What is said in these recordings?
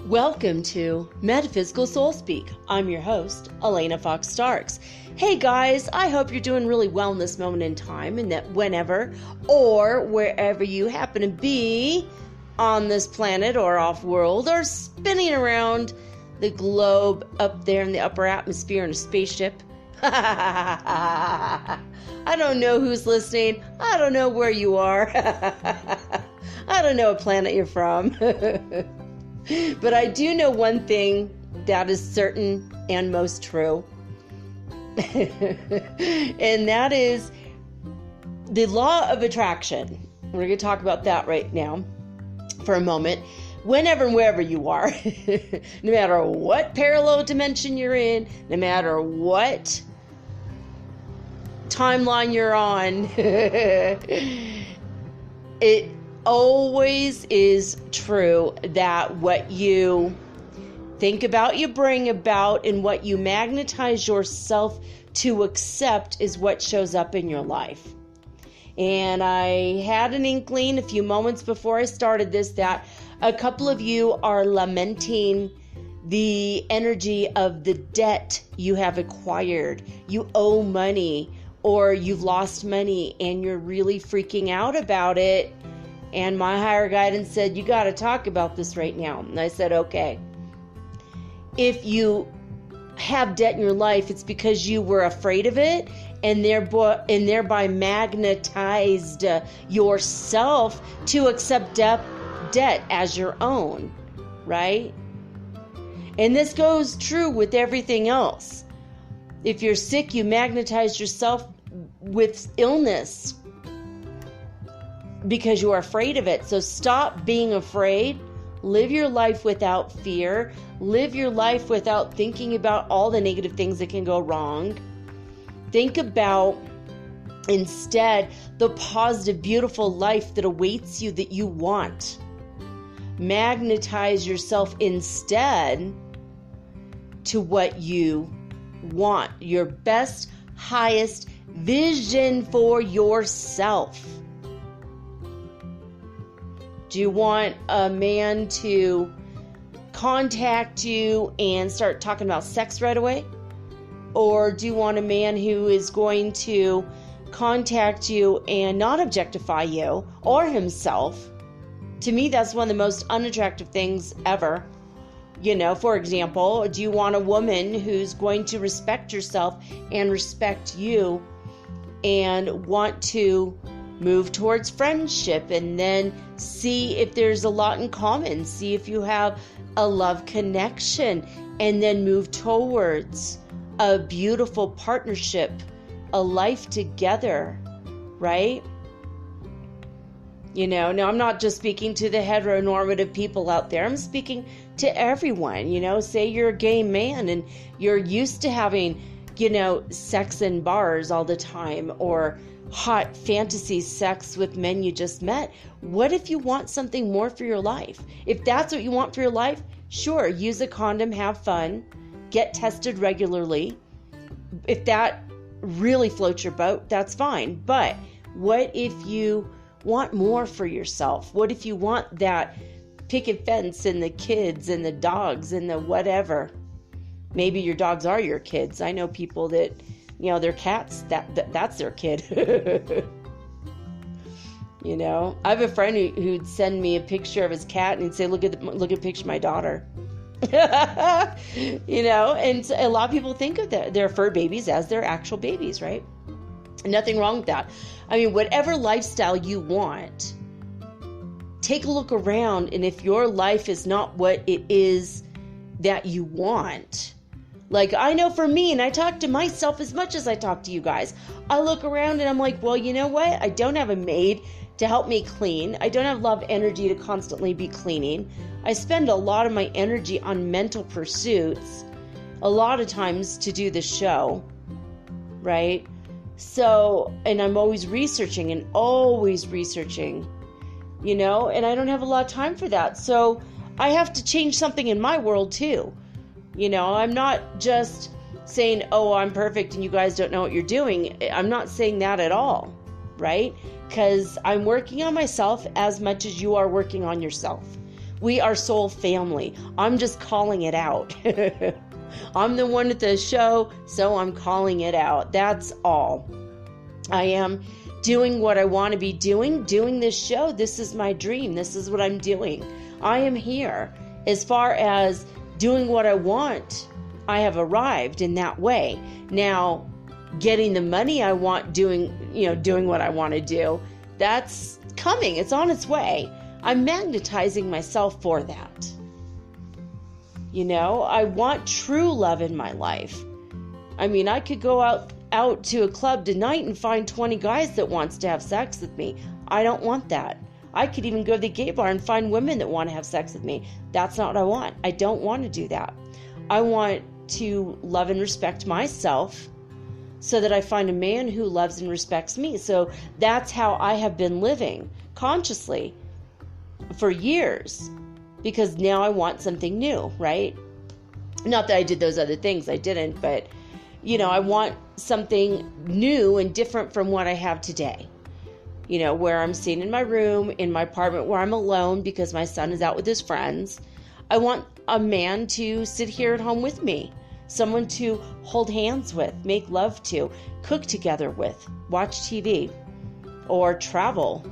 Welcome to Metaphysical Soul Speak. I'm your host, Elena Fox Starks. Hey guys, I hope you're doing really well in this moment in time, and that whenever or wherever you happen to be on this planet or off-world or spinning around the globe up there in the upper atmosphere in a spaceship. I don't know who's listening. I don't know where you are. I don't know what planet you're from. But I do know one thing that is certain and most true. And that is the law of attraction. We're going to talk about that right now for a moment. Whenever and wherever you are, no matter what parallel dimension you're in, no matter what timeline you're on, it always is true that what you think about, you bring about, and what you magnetize yourself to accept is what shows up in your life. And I had an inkling a few moments before I started this that a couple of you are lamenting the energy of the debt you have acquired. You owe money, or you've lost money and you're really freaking out about it. And my higher guidance said, you got to talk about this right now. And I said, okay. If you have debt in your life, it's because you were afraid of it and thereby magnetized yourself to accept debt as your own, right? And this goes true with everything else. If you're sick, you magnetize yourself with illness because you are afraid of it. So stop being afraid. Live your life without fear. Live your life without thinking about all the negative things that can go wrong. Think about instead the positive, beautiful life that awaits you that you want. Magnetize yourself instead to what you want. Your best, highest vision for yourself. Do you want a man to contact you and start talking about sex right away? Or do you want a man who is going to contact you and not objectify you or himself? To me, that's one of the most unattractive things ever. You know, for example, do you want a woman who's going to respect yourself and respect you and want to move towards friendship and then see if there's a lot in common, see if you have a love connection, and then move towards a beautiful partnership, a life together, right? You know, now I'm not just speaking to the heteronormative people out there. I'm speaking to everyone. You know, say you're a gay man and you're used to having, you know, sex in bars all the time, or hot fantasy sex with men you just met. What if you want something more for your life? If that's what you want for your life, sure, use a condom, have fun, get tested regularly. If that really floats your boat, that's fine. But what if you want more for yourself? What if you want that picket fence and the kids and the dogs and the whatever? Maybe your dogs are your kids. I know people that, you know, their cats, that's their kid. You know, I have a friend who'd send me a picture of his cat and he'd say, look at a picture of my daughter. You know, and so a lot of people think of their fur babies as their actual babies, right? Nothing wrong with that. I mean, whatever lifestyle you want, take a look around, and if your life is not what it is that you want, Like, I know for me, and I talk to myself as much as I talk to you guys. I look around and I'm like, well, you know what? I don't have a maid to help me clean. I don't have love energy to constantly be cleaning. I spend a lot of my energy on mental pursuits, a lot of times to do the show, right? So, and I'm always researching, and I don't have a lot of time for that. So I have to change something in my world too. I'm not just saying, oh, I'm perfect and you guys don't know what you're doing. I'm not saying that at all, right? Because I'm working on myself as much as you are working on yourself. We are soul family. I'm just calling it out. I'm the one at the show, so I'm calling it out. That's all. I am doing what I want to be doing this show. This is my dream. This is what I'm doing. I am here. As far as doing what I want, I have arrived in that way. Now, getting the money I want, doing what I want to do, that's coming. It's on its way. I'm magnetizing myself for that. I want true love in my life. I mean, I could go out to a club tonight and find 20 guys that wants to have sex with me. I don't want that. I could even go to the gay bar and find women that want to have sex with me. That's not what I want. I don't want to do that. I want to love and respect myself so that I find a man who loves and respects me. So that's how I have been living consciously for years, because now I want something new, right? Not that I did those other things. I didn't, but I want something new and different from what I have today. Where I'm sitting in my room, in my apartment, where I'm alone because my son is out with his friends. I want a man to sit here at home with me, someone to hold hands with, make love to, cook together with, watch TV, or travel.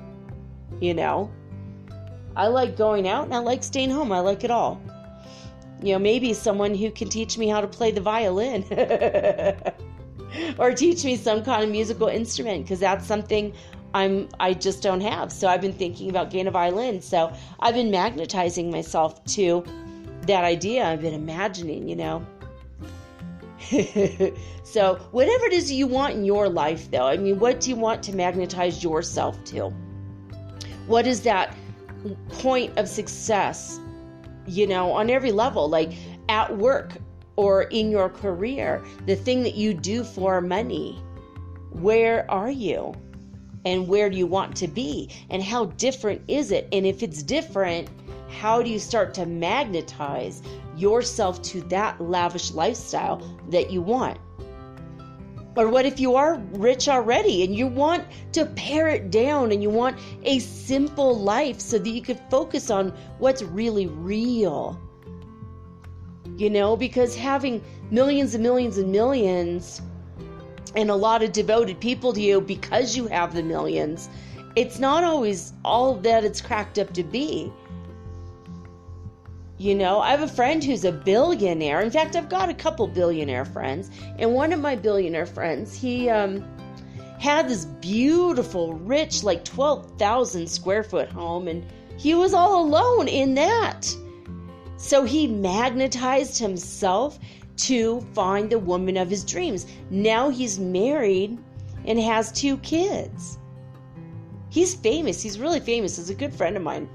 I like going out and I like staying home. I like it all. Maybe someone who can teach me how to play the violin or teach me some kind of musical instrument, because that's something I just don't have. So I've been thinking about getting a violin. So I've been magnetizing myself to that idea. I've been imagining, So whatever it is you want in your life, though, I mean, what do you want to magnetize yourself to? What is that point of success, on every level, like at work or in your career, the thing that you do for money? Where are you? And where do you want to be? And how different is it? And if it's different, how do you start to magnetize yourself to that lavish lifestyle that you want? Or what if you are rich already and you want to pare it down and you want a simple life so that you could focus on what's really real? Because having millions and millions and millions and a lot of devoted people to you because you have the millions, it's not always all that it's cracked up to be. I have a friend who's a billionaire. In fact, I've got a couple billionaire friends. And one of my billionaire friends, he had this beautiful, rich, like 12,000 square foot home. And he was all alone in that. So he magnetized himself to find the woman of his dreams. Now he's married and has 2 kids. He's famous. He's really famous. He's a good friend of mine.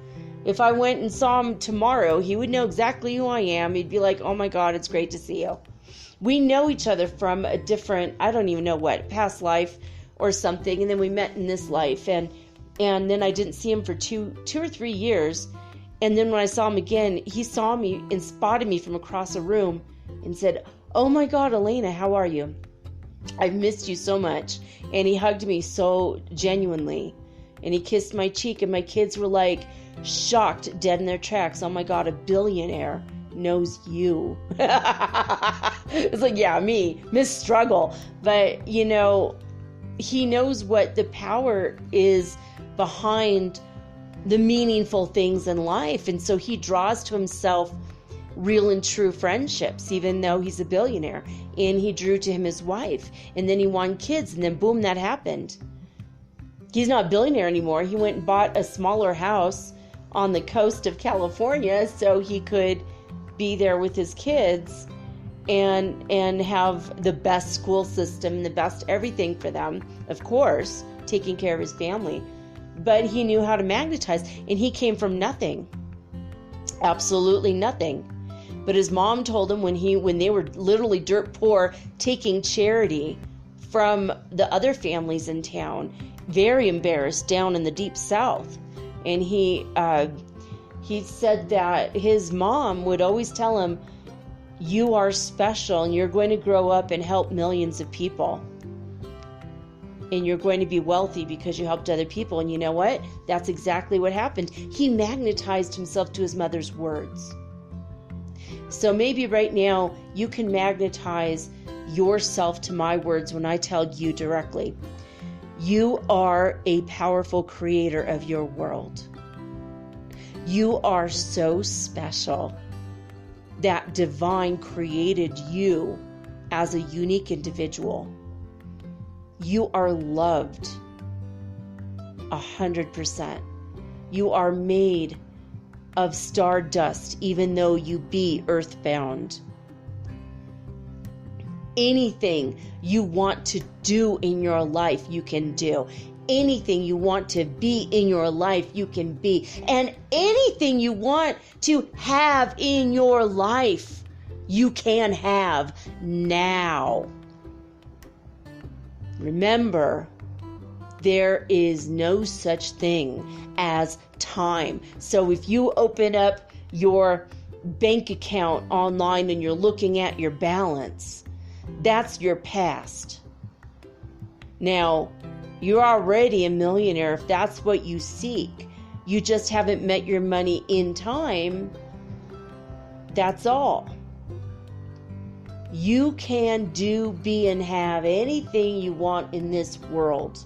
If I went and saw him tomorrow, he would know exactly who I am. He'd be like, oh my God, it's great to see you. We know each other from a different, I don't even know what, past life or something. And then we met in this life. And then I didn't see him for two or 3 years. And then when I saw him again, he saw me and spotted me from across a room and said, oh my God, Elena, how are you? I've missed you so much. And he hugged me so genuinely. And he kissed my cheek, and my kids were like shocked, dead in their tracks. Oh my God, a billionaire knows you. It's like, yeah, me, Miss Struggle. But, he knows what the power is behind the meaningful things in life. And so he draws to himself real and true friendships, even though he's a billionaire. And he drew to him his wife. And then he wanted kids. And then boom, that happened. He's not a billionaire anymore. He went and bought a smaller house on the coast of California so he could be there with his kids. and have the best school system, the best everything for them, of course, taking care of his family. But he knew how to magnetize, and he came from nothing. Absolutely nothing. But his mom told him when they were literally dirt poor, taking charity from the other families in town, very embarrassed down in the deep south. And he said that his mom would always tell him, you are special and you're going to grow up and help millions of people. And you're going to be wealthy because you helped other people. And you know what? That's exactly what happened. He magnetized himself to his mother's words. So maybe right now you can magnetize yourself to my words when I tell you directly. You are a powerful creator of your world. You are so special. That divine created you as a unique individual. You are loved 100%. You are made of stardust, even though you be earthbound. Anything you want to do in your life, you can do. Anything you want to be in your life, you can be. And anything you want to have in your life, you can have now. Remember, there is no such thing as time. So if you open up your bank account online and you're looking at your balance, that's your past. Now, you're already a millionaire if that's what you seek. You just haven't met your money in time. That's all. You can do, be, and have anything you want in this world.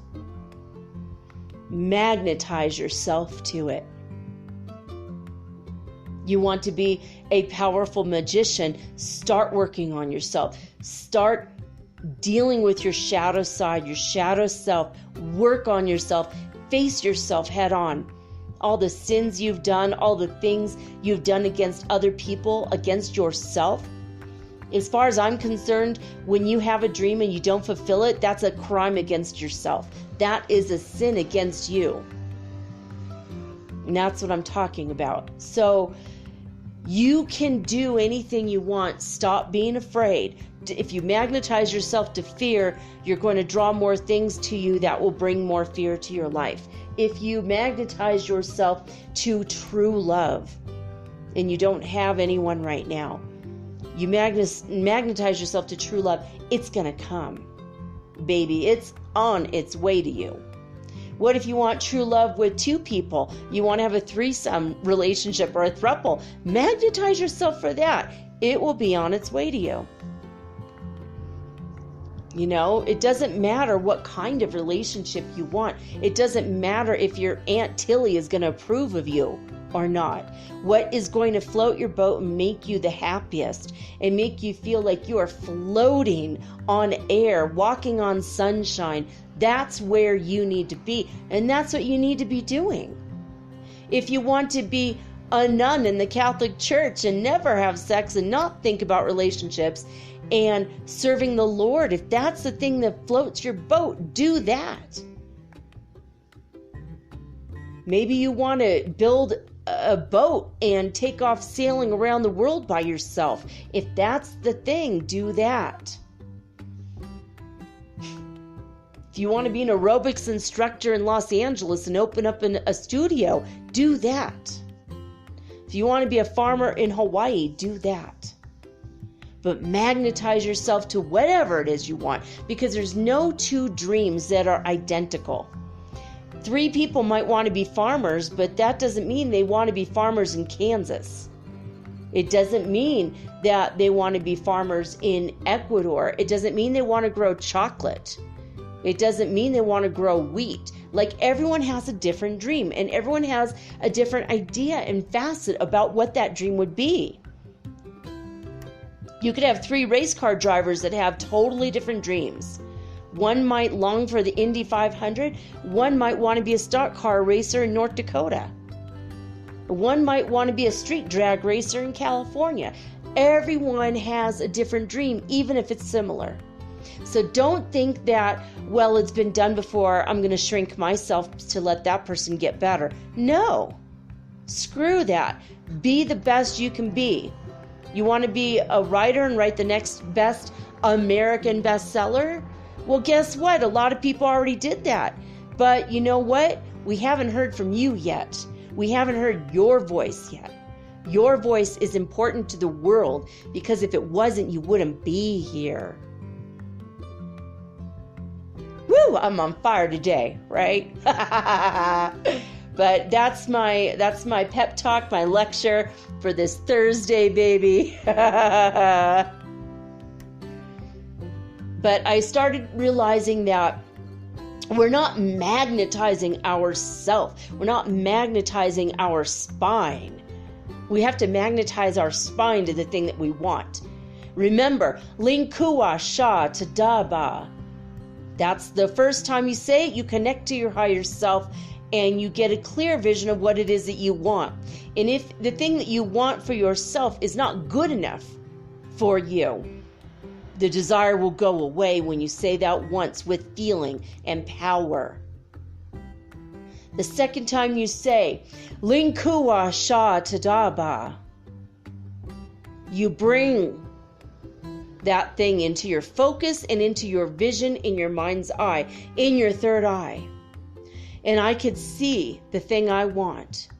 Magnetize yourself to it. You want to be a powerful magician? Start working on yourself. Start dealing with your shadow side, your shadow self. Work on yourself. Face yourself head on. All the sins you've done, all the things you've done against other people, against yourself. As far as I'm concerned, when you have a dream and you don't fulfill it, that's a crime against yourself. That is a sin against you. And that's what I'm talking about. So you can do anything you want. Stop being afraid. If you magnetize yourself to fear, you're going to draw more things to you that will bring more fear to your life. If you magnetize yourself to true love, and you don't have anyone right now, you magnetize yourself to true love, it's going to come. Baby, it's on its way to you. What if you want true love with two people? You want to have a threesome relationship or a throuple? Magnetize yourself for that. It will be on its way to you. You know, it doesn't matter what kind of relationship you want. It doesn't matter if your Aunt Tilly is going to approve of you or not. What is going to float your boat and make you the happiest and make you feel like you are floating on air, walking on sunshine? That's where you need to be, and that's what you need to be doing. If you want to be a nun in the Catholic Church and never have sex and not think about relationships and serving the Lord, if that's the thing that floats your boat, do that. Maybe you want to build a boat and take off sailing around the world by yourself. If that's the thing, do that. If you want to be an aerobics instructor in Los Angeles and open up a studio, do that. If you want to be a farmer in Hawaii, do that. But magnetize yourself to whatever it is you want, because there's no two dreams that are identical. 3 people might want to be farmers, but that doesn't mean they want to be farmers in Kansas. It doesn't mean that they want to be farmers in Ecuador. It doesn't mean they want to grow chocolate. It doesn't mean they want to grow wheat. Like, everyone has a different dream, and everyone has a different idea and facet about what that dream would be. You could have 3 race car drivers that have totally different dreams. One might long for the Indy 500. One might want to be a stock car racer in North Dakota. One might want to be a street drag racer in California. Everyone has a different dream, even if it's similar. So don't think that, well, it's been done before, I'm going to shrink myself to let that person get better. No, screw that. Be the best you can be. You want to be a writer and write the next best American bestseller? Well, guess what? A lot of people already did that. But you know what? We haven't heard from you yet. We haven't heard your voice yet. Your voice is important to the world, because if it wasn't, you wouldn't be here. Woo, I'm on fire today, right? But that's my pep talk, my lecture for this Thursday, baby. But I started realizing that we're not magnetizing ourselves. We're not magnetizing our spine. We have to magnetize our spine to the thing that we want. Remember, Linkua Sha Tadaba. That's the first time you say it, you connect to your higher self and you get a clear vision of what it is that you want. And if the thing that you want for yourself is not good enough for you, the desire will go away when you say that once with feeling and power. The second time you say, Linkua Sha Tadaba, you bring that thing into your focus and into your vision in your mind's eye, in your third eye. And I could see the thing I want.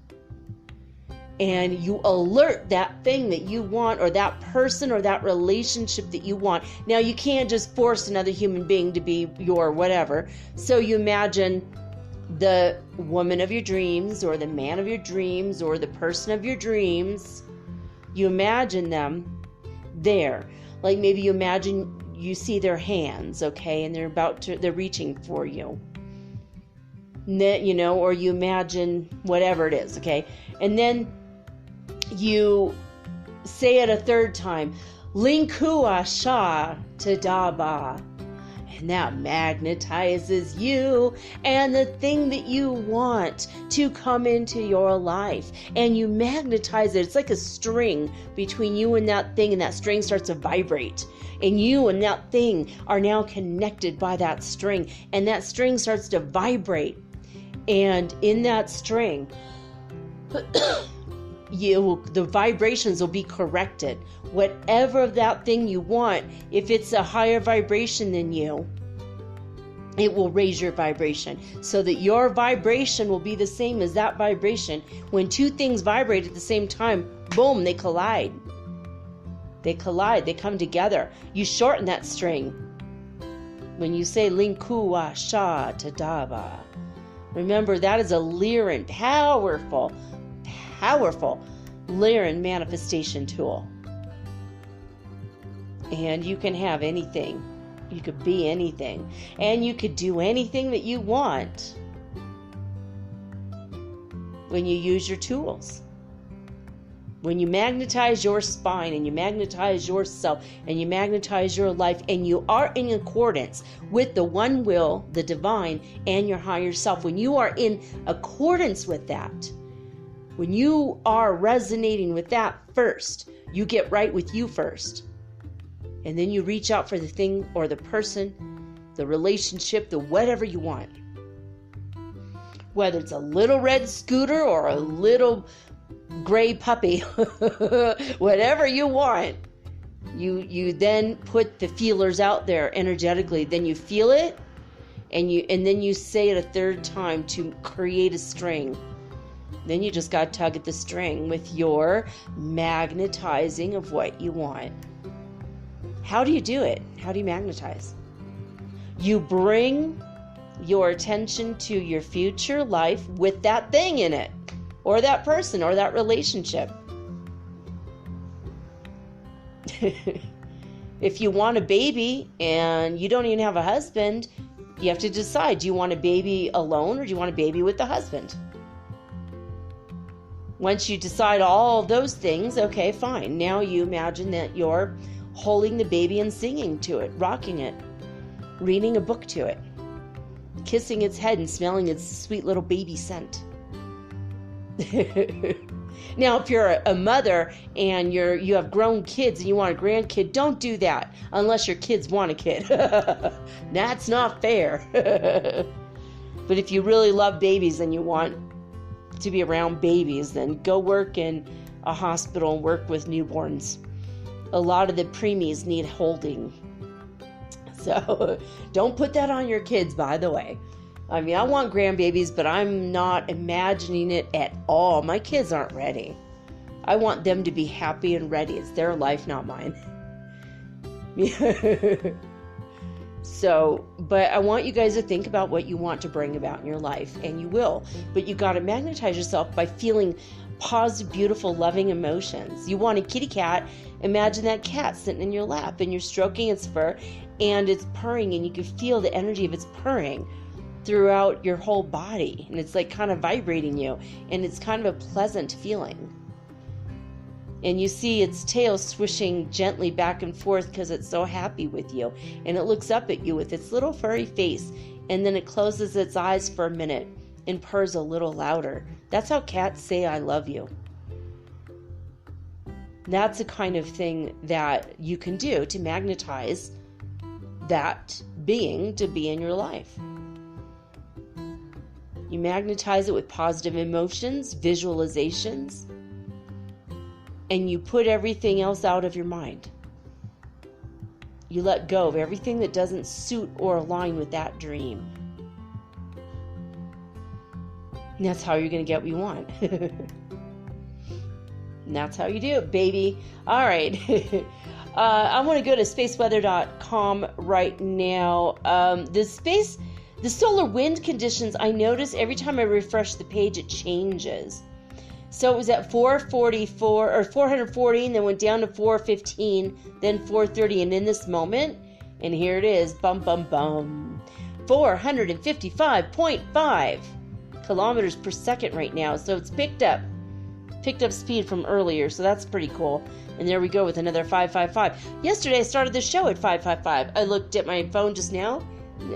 And you alert that thing that you want, or that person, or that relationship that you want. Now, you can't just force another human being to be your whatever. So you imagine the woman of your dreams, or the man of your dreams, or the person of your dreams. You imagine them there. Like maybe you imagine you see their hands, okay, and they're reaching for you. You know, or you imagine whatever it is, okay? And then you say it a third time, Linkua Sha Tadaba. And that magnetizes you and the thing that you want to come into your life. And you magnetize it. It's like a string between you and that thing, and that string starts to vibrate. And you and that thing are now connected by that string. And that string starts to vibrate. And in that string, the vibrations will be corrected. Whatever that thing you want, if it's a higher vibration than you, it will raise your vibration so that your vibration will be the same as that vibration. When two things vibrate at the same time, boom, they collide. They come together. You shorten that string. When you say Linkua Sha Tadaba, remember that is a Lyran, powerful Lyran manifestation tool. And you can have anything. You could be anything. And you could do anything that you want when you use your tools. When you magnetize your spine and you magnetize yourself and you magnetize your life and you are in accordance with the one will, the divine, and your higher self. When you are in accordance with that, when you are resonating with that first, you get right with you first. And then you reach out for the thing or the person, the relationship, the whatever you want. Whether it's a little red scooter or a little gray puppy, whatever you want, you then put the feelers out there energetically. Then you feel it, and then you say it a third time to create a string. Then you just got to tug at the string with your magnetizing of what you want. How do you do it? How do you magnetize? You bring your attention to your future life with that thing in it, or that person, or that relationship. If you want a baby and you don't even have a husband, you have to decide, do you want a baby alone or do you want a baby with the husband? Once you decide all those things, okay, fine. Now you imagine that you're holding the baby and singing to it, rocking it, reading a book to it, kissing its head and smelling its sweet little baby scent. Now, if you're a mother and you have grown kids and you want a grandkid, don't do that unless your kids want a kid. That's not fair. But if you really love babies and you want to be around babies, then go work in a hospital and work with newborns. A lot of the preemies need holding. So don't put that on your kids, by the way. I mean, I want grandbabies, but I'm not imagining it at all. My kids aren't ready. I want them to be happy and ready. It's their life, not mine. So, but I want you guys to think about what you want to bring about in your life, and you will. But you got to magnetize yourself by feeling positive, beautiful, loving emotions. You want a kitty cat. Imagine that cat sitting in your lap, and you're stroking its fur, and it's purring, and you can feel the energy of its purring throughout your whole body, and it's like kind of vibrating you, and it's kind of a pleasant feeling. And you see its tail swishing gently back and forth because it's so happy with you, and it looks up at you with its little furry face, and then it closes its eyes for a minute and purrs a little louder. That's how cats say I love you. That's the kind of thing that you can do to magnetize that being to be in your life. You magnetize it with positive emotions, visualizations, and you put everything else out of your mind. You let go of everything that doesn't suit or align with that dream. And that's how you're going to get what you want. And that's how you do it, baby. All right. I want to go to spaceweather.com right now. The solar wind conditions, I notice every time I refresh the page, it changes. So it was at 444 or 440, and then went down to 415, then 430, and in this moment, and here it is, 455.5 kilometers per second right now. So it's picked up speed from earlier, so that's pretty cool. And there we go with another 555. Yesterday I started the show at 555. I looked at my phone just now,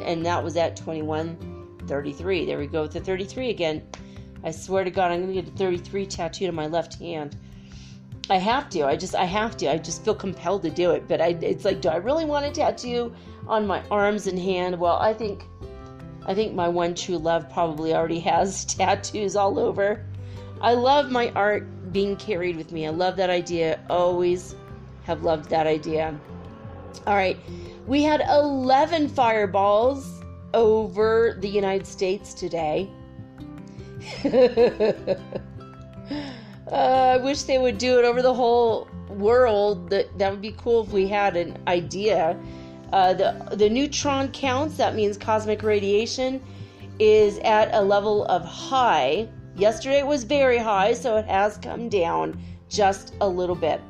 and that was at 21:33. There we go with the 33 again. I swear to God, I'm going to get a 33 tattooed on my left hand. I have to. I just feel compelled to do it. But it's like, do I really want a tattoo on my arms and hand? Well, I think my one true love probably already has tattoos all over. I love my art being carried with me. I love that idea. Always have loved that idea. All right. We had 11 fireballs over the United States today. I wish they would do it over the whole world. That would be cool if we had an idea. The neutron counts, that means cosmic radiation, is at a level of high. Yesterday it was very high, so it has come down just a little bit.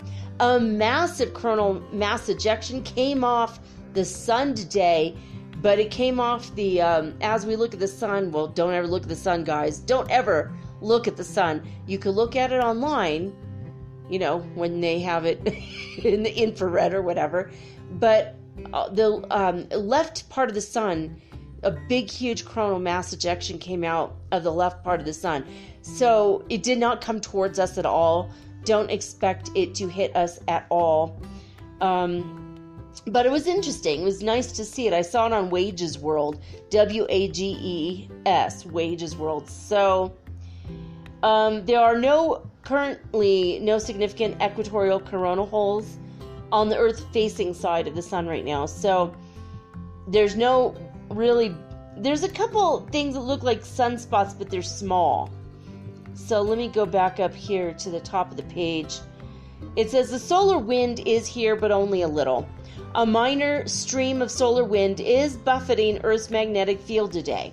A massive coronal mass ejection came off the sun today, but it came off the, as we look at the sun, well, don't ever look at the sun, guys. Don't ever look at the sun. You can look at it online, you know, when they have it in the infrared or whatever. But the left part of the sun, a big, huge coronal mass ejection came out of the left part of the sun. So it did not come towards us at all. Don't expect it to hit us at all. But it was interesting. It was nice to see it. I saw it on Wages World, WAGES, Wages World. So there are currently no significant equatorial coronal holes on the Earth-facing side of the sun right now. So there's a couple things that look like sunspots, but they're small. So let me go back up here to the top of the page. It says the solar wind is here, but only a little. A minor stream of solar wind is buffeting Earth's magnetic field today,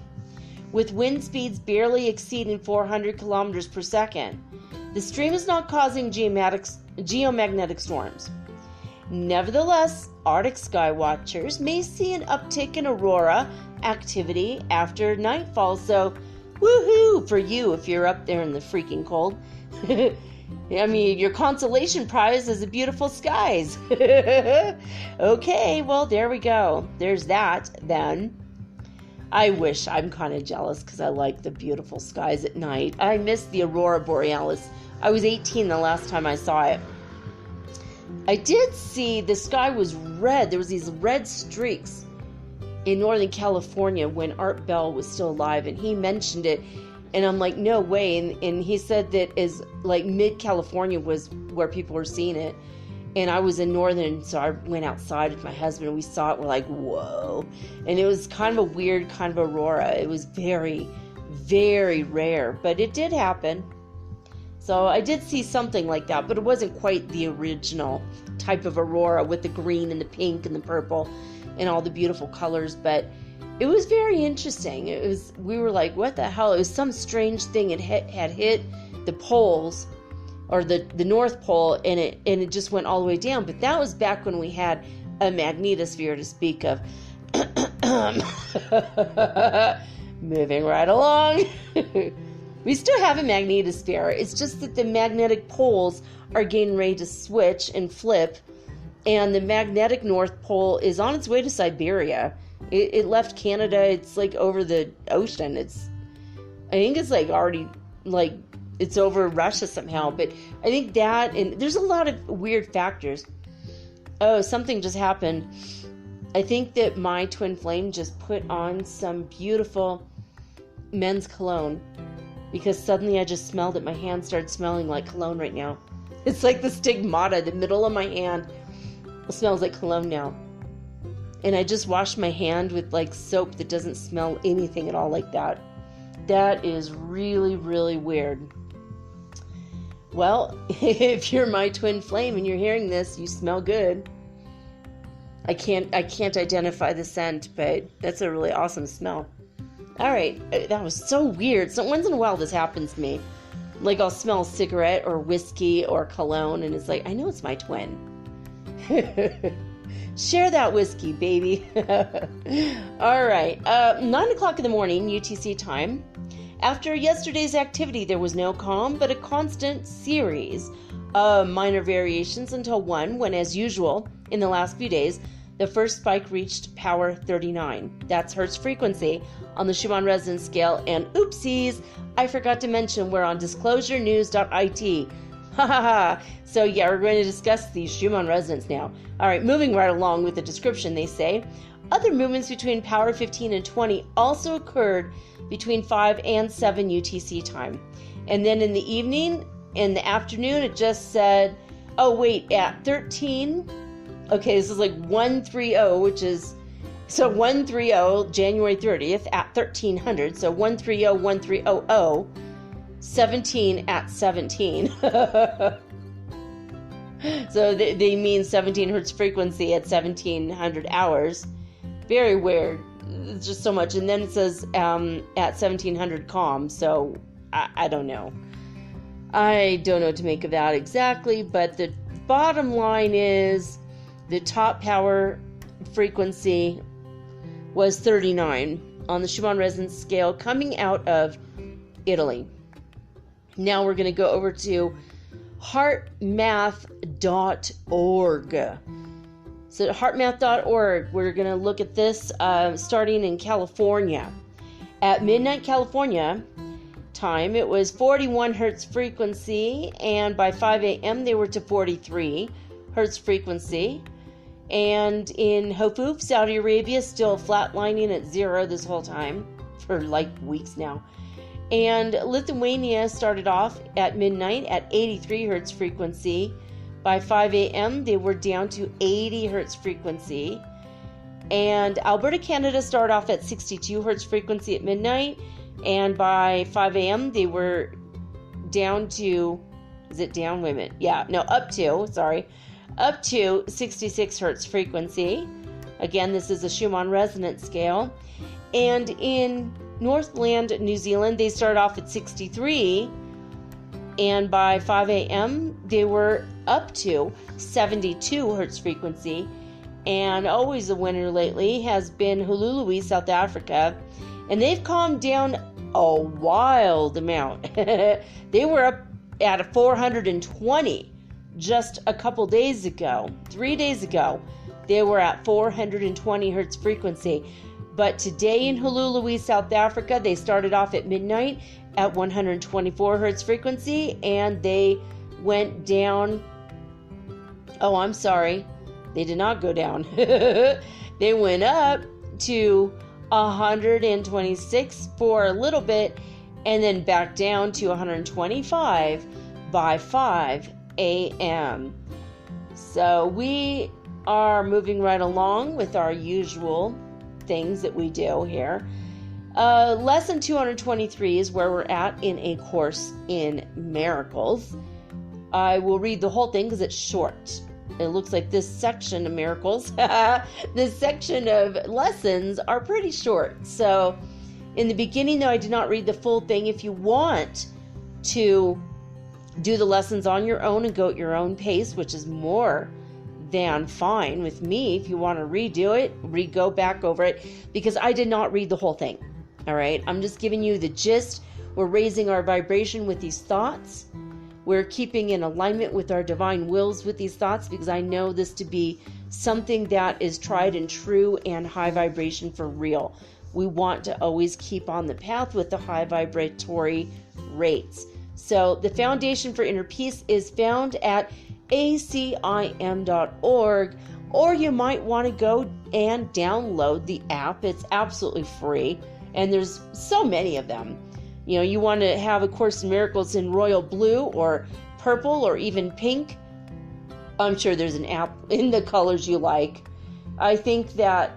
with wind speeds barely exceeding 400 kilometers per second. The stream is not causing geomagnetic storms. Nevertheless, Arctic sky watchers may see an uptick in aurora activity after nightfall, so woohoo for you if you're up there in the freaking cold. I mean, your consolation prize is the beautiful skies. Okay, well, there we go. There's that then. I wish. I'm kind of jealous because I like the beautiful skies at night. I miss the aurora borealis. I was 18 the last time I saw it. I did see the sky was red. There was these red streaks in Northern California when Art Bell was still alive, and he mentioned it, and I'm like, no way. And he said that is like mid-California was where people were seeing it. And I was in Northern, so I went outside with my husband, and we saw it. We're like, whoa. And it was kind of a weird kind of aurora. It was very, very rare, but it did happen. So I did see something like that, but it wasn't quite the original type of aurora with the green and the pink and the purple and all the beautiful colors. But it was very interesting. We were like, what the hell? It was some strange thing. It had hit the poles, or the North Pole, and it just went all the way down. But that was back when we had a magnetosphere to speak of. Moving right along. We still have a magnetosphere. It's just that the magnetic poles are getting ready to switch and flip, and the magnetic North Pole is on its way to Siberia. It left Canada. It's like over the ocean. I think it's like already like it's over Russia somehow. But I think that, and there's a lot of weird factors. Oh, something just happened. I think that my twin flame just put on some beautiful men's cologne, because suddenly I just smelled it. My hand started smelling like cologne right now. It's like the stigmata, the middle of my hand smells like cologne now. And I just washed my hand with like soap that doesn't smell anything at all like that. That is really, really weird. Well, if you're my twin flame and you're hearing this, you smell good. I can't identify the scent, but that's a really awesome smell. All right, that was so weird. So once in a while this happens to me. Like I'll smell a cigarette or whiskey or cologne, and it's like, I know it's my twin. Share that whiskey, baby. All right, 9 o'clock in the morning, UTC time. After yesterday's activity, there was no calm, but a constant series of minor variations until 1, when, as usual, in the last few days, the first spike reached power 39. That's Hertz frequency on the Schumann resonance scale. And oopsies, I forgot to mention we're on disclosurenews.it. Ha ha ha. So yeah, we're going to discuss the Schumann resonance now. All right, moving right along with the description, they say, other movements between power 15 and 20 also occurred between 5 and 7 UTC time. And then in the evening, in the afternoon, it just said, oh wait, at 13... Okay, this is like 130, which is, so 130, January 30th at 1300. So 130, 1300, 17 at 17. So they mean 17 hertz frequency at 1700 hours. Very weird. It's just so much. And then it says at 1700 calm. So I don't know. I don't know what to make of that exactly. But the bottom line is, the top power frequency was 39 on the Schumann resonance scale coming out of Italy. Now we're going to go over to heartmath.org. So heartmath.org, we're going to look at this starting in California. At midnight California time, it was 41 hertz frequency, and by 5 a.m. they were to 43 hertz frequency. And in Hofuf, Saudi Arabia, still flatlining at 0 this whole time for like weeks now. And Lithuania started off at midnight at 83 hertz frequency. By 5 a.m., they were down to 80 hertz frequency. And Alberta, Canada started off at 62 hertz frequency at midnight. And by 5 a.m., they were down to, is it down? Wait a minute. Yeah, no, up to 66 hertz frequency. Again, this is a Schumann resonance scale. And in Northland, New Zealand, they started off at 63, and by 5 a.m. they were up to 72 hertz frequency. And always a winner lately has been Hulului, South Africa, and they've calmed down a wild amount. They were up at 420 just a couple days ago. 3 days ago, they were at 420 hertz frequency. But today in Hululu, South Africa, they started off at midnight at 124 hertz frequency, and they went down. Oh, I'm sorry. They did not go down. They went up to 126 for a little bit, and then back down to 125 by 5 a.m. So we are moving right along with our usual things that we do here. Lesson 223 is where we're at in A Course in Miracles. I will read the whole thing because it's short. It looks like this section of miracles, this section of lessons are pretty short. So in the beginning, though, I did not read the full thing. If you want to do the lessons on your own and go at your own pace, which is more than fine with me, if you want to redo it, go back over it, because I did not read the whole thing. All right, I'm just giving you the gist. We're raising our vibration with these thoughts. We're keeping in alignment with our divine wills with these thoughts, because I know this to be something that is tried and true and high vibration for real. We want to always keep on the path with the high vibratory rates. So the Foundation for Inner Peace is found at acim.org, or you might want to go and download the app. It's absolutely free, and there's so many of them. You know, you want to have A Course in Miracles in royal blue or purple or even pink. I'm sure there's an app in the colors you like. I think that,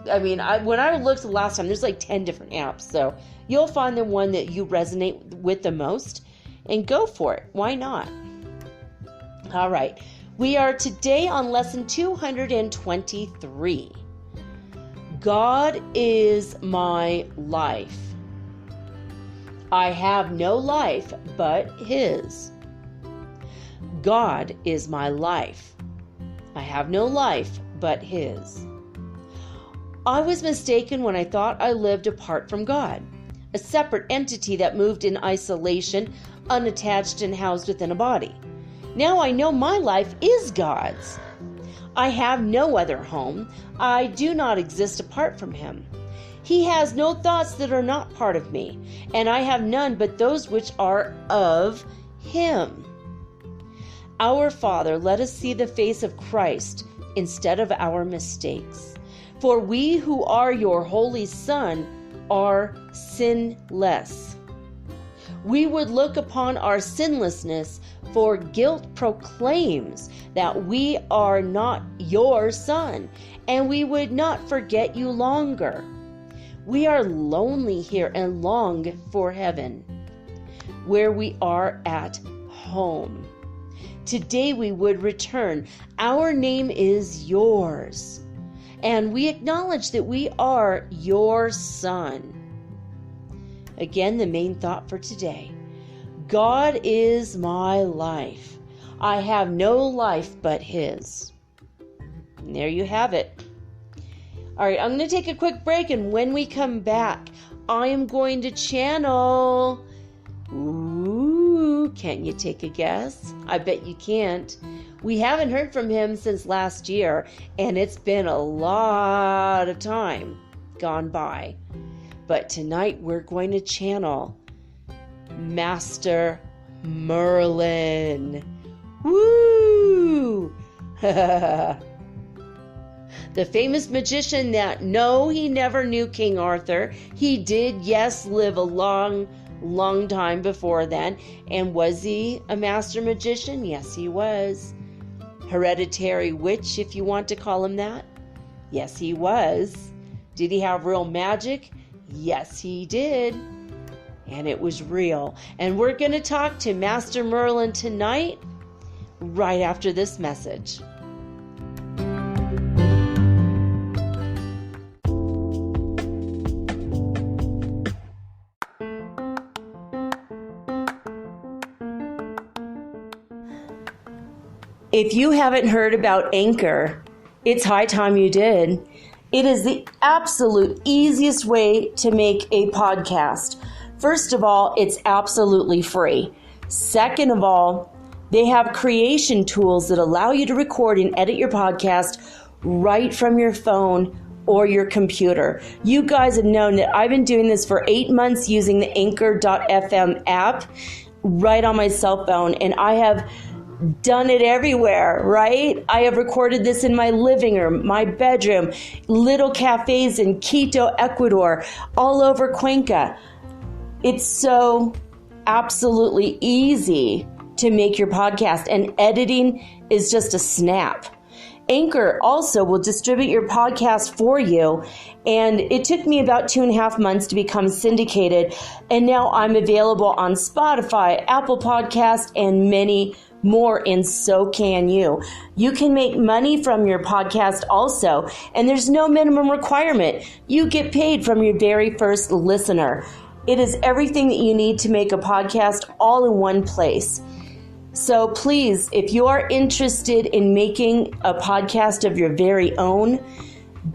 when I looked the last time, there's like 10 different apps. So you'll find the one that you resonate with the most and go for it. Why not? All right. We are today on lesson 223. God is my life. I have no life but His. God is my life. I have no life but His. I was mistaken when I thought I lived apart from God, a separate entity that moved in isolation, unattached and housed within a body. Now I know my life is God's. I have no other home. I do not exist apart from Him. He has no thoughts that are not part of me, and I have none but those which are of Him. Our Father, let us see the face of Christ instead of our mistakes. For we who are your holy Son are sinless. We would look upon our sinlessness, for guilt proclaims that we are not your Son, and we would not forget you longer. We are lonely here and long for heaven, where we are at home. Today we would return. Our name is yours, and we acknowledge that we are your Son. Again, the main thought for today. God is my life. I have no life but His. And there you have it. All right, I'm going to take a quick break, and when we come back, I am going to channel. Ooh, can't you take a guess? I bet you can't. We haven't heard from him since last year, and it's been a lot of time gone by. But tonight we're going to channel Master Merlin. Woo! The famous magician that, no, he never knew King Arthur. He did, yes, live a long time before then. And was he a master magician? Yes, he was. Hereditary witch, if you want to call him that. Yes, he was. Did he have real magic? Yes, he did. And it was real. And we're going to talk to Master Merlin tonight, right after this message. If you haven't heard about Anchor, it's high time you did. It is the absolute easiest way to make a podcast. First of all, it's absolutely free. Second of all, they have creation tools that allow you to record and edit your podcast right from your phone, or your computer. You guys have known that I've been doing this for 8 months using the Anchor.fm app right on my cell phone, and I have done it everywhere, right? I have recorded this in my living room, my bedroom, little cafes in Quito, Ecuador, all over Cuenca. It's so absolutely easy to make your podcast, and editing is just a snap. Anchor also will distribute your podcast for you, and it took me about 2.5 months to become syndicated, and now I'm available on Spotify, Apple Podcast, and many more, and so can you. You can make money from your podcast also, and there's no minimum requirement. You get paid from your very first listener. It is everything that you need to make a podcast all in one place. So please, if you are interested in making a podcast of your very own,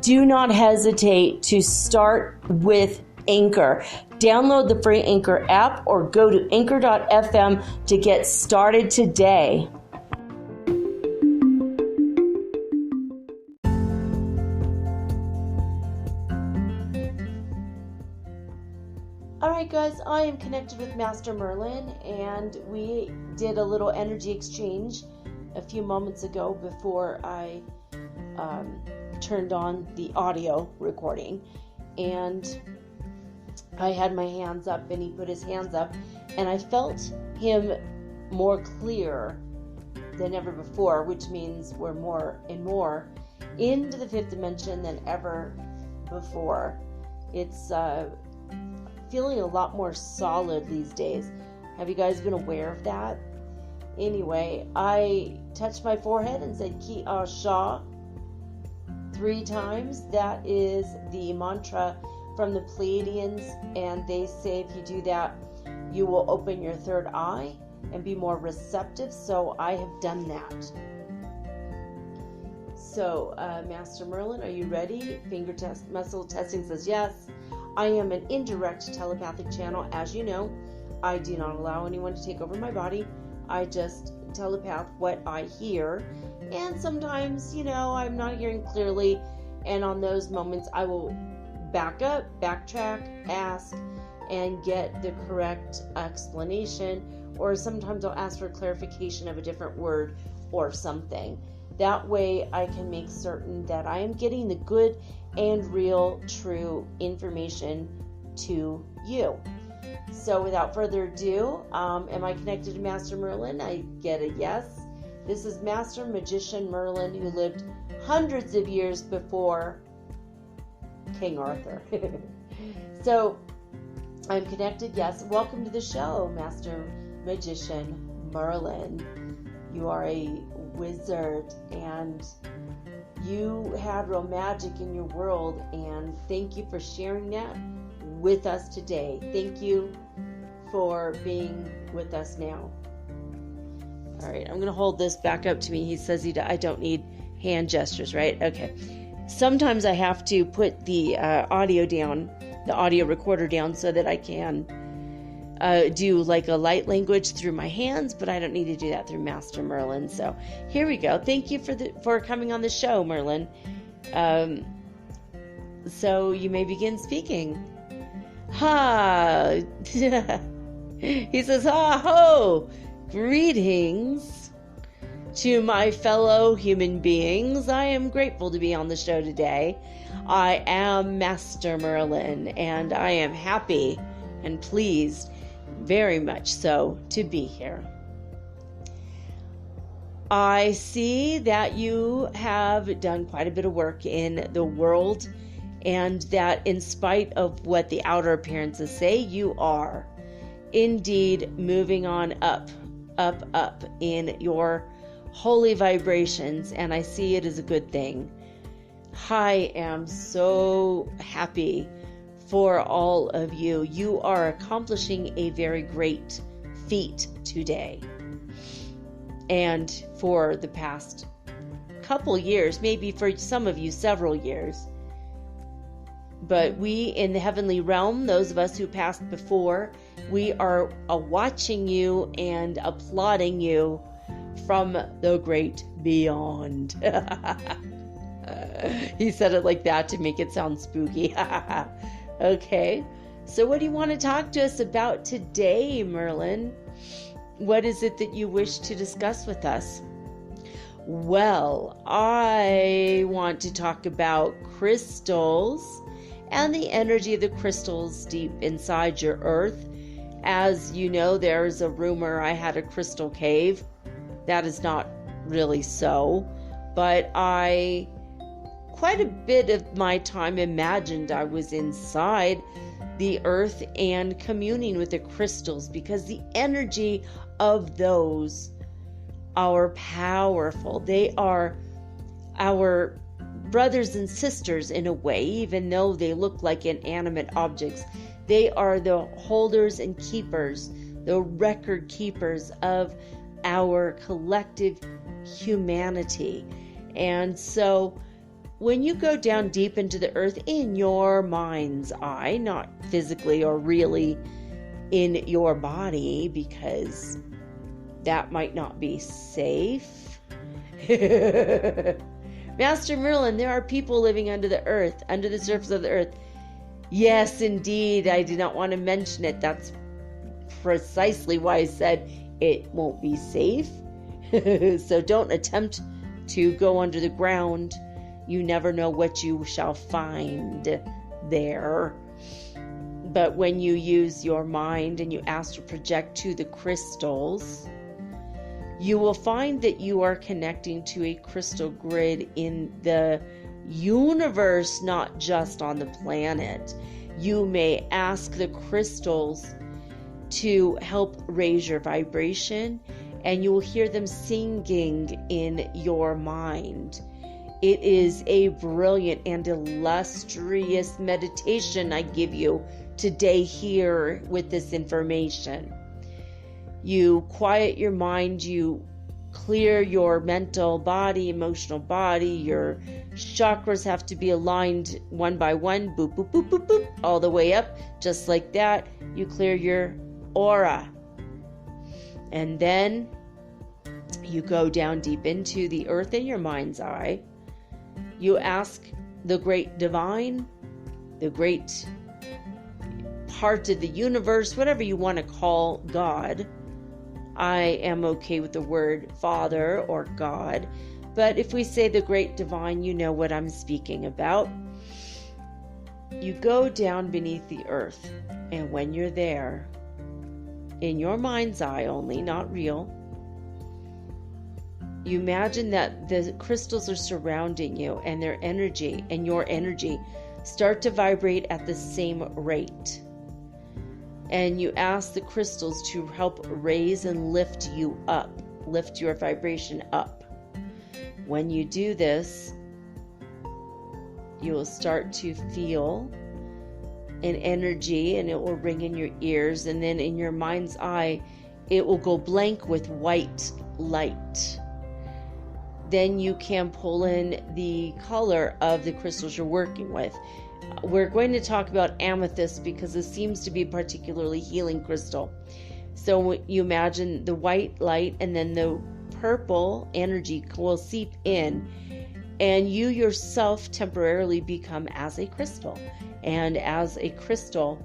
do not hesitate to start with Anchor. Download the free Anchor app or go to anchor.fm to get started today. Alright guys, I am connected with Master Merlin, and we did a little energy exchange a few moments ago before I turned on the audio recording, and I had my hands up and he put his hands up, and I felt him more clear than ever before, which means we're more and more into the fifth dimension than ever before. It's feeling a lot more solid these days. Have you guys been aware of that? Anyway, I touched my forehead and said Ki Asha 3 times. That is the mantra from the Pleiadians, and they say if you do that, you will open your third eye and be more receptive. So I have done that. So, Master Merlin, are you ready? Finger test, muscle testing says yes. I am an indirect telepathic channel, as you know. I do not allow anyone to take over my body. I just telepath what I hear. And sometimes, I'm not hearing clearly. And on those moments, I will back up, backtrack, ask, and get the correct explanation. Or sometimes I'll ask for clarification of a different word or something. That way I can make certain that I am getting the good and real, true information to you. So without further ado, am I connected to Master Merlin? I get a yes. This is Master Magician Merlin, who lived hundreds of years before King Arthur. So I'm connected, yes. Welcome to the show, Master Magician Merlin. You are a wizard, and you have real magic in your world, and thank you for sharing that with us today. Thank you for being with us now. All right, I'm going to hold this back up to me. He says I don't need hand gestures, right? Okay. Sometimes I have to put the audio down, the audio recorder down, so that I can do like a light language through my hands, but I don't need to do that through Master Merlin. So here we go. Thank you for coming on the show, Merlin. So you may begin speaking. Ha! He says, ha ho! Greetings to my fellow human beings. I am grateful to be on the show today. I am Master Merlin, and I am happy and pleased, very much so, to be here. I see that you have done quite a bit of work in the world, and that in spite of what the outer appearances say, you are indeed moving on up in your holy vibrations, and I see it as a good thing. I am so happy for all of you. You are accomplishing a very great feat today. And for the past couple years, maybe for some of you several years, but we in the heavenly realm, those of us who passed before, we are watching you and applauding you from the great beyond. He said it like that to make it sound spooky. Okay, so what do you want to talk to us about today, Merlin? What is it that you wish to discuss with us? Well, I want to talk about crystals and the energy of the crystals deep inside your earth. As you know, there's a rumor I had a crystal cave. That is not really so, but quite a bit of my time imagined I was inside the earth and communing with the crystals, because the energy of those are powerful. They are our brothers and sisters in a way, even though they look like inanimate objects. They are the holders and keepers, the record keepers of our collective humanity. And so when you go down deep into the earth in your mind's eye, not physically or really in your body, because that might not be safe. Master Merlin, there are people living under the earth, under the surface of the earth. Yes, indeed. I did not want to mention it. That's precisely why I said it won't be safe. So don't attempt to go under the ground. You never know what you shall find there. But when you use your mind and you astral project to the crystals, you will find that you are connecting to a crystal grid in the universe, not just on the planet. You may ask the crystals to help raise your vibration, and you will hear them singing in your mind. It is a brilliant and illustrious meditation I give you today here with this information. You quiet your mind, you clear your mental body, emotional body. Your chakras have to be aligned one by one, boop, boop, boop, boop, boop, all the way up, just like that. You clear your aura. And then you go down deep into the earth in your mind's eye. You ask the great divine, the great part of the universe, whatever you want to call God. I am okay with the word Father or God, but if we say the great divine, you know what I'm speaking about. You go down beneath the earth, and when you're there, in your mind's eye only, not real, you imagine that the crystals are surrounding you, and their energy and your energy start to vibrate at the same rate. And you ask the crystals to help raise and lift you up, lift your vibration up. When you do this, you will start to feel an energy, and it will ring in your ears, and then in your mind's eye, it will go blank with white light. Then you can pull in the color of the crystals you're working with. We're going to talk about amethyst because this seems to be a particularly healing crystal. So you imagine the white light, and then the purple energy will seep in, and you yourself temporarily become as a crystal. And as a crystal,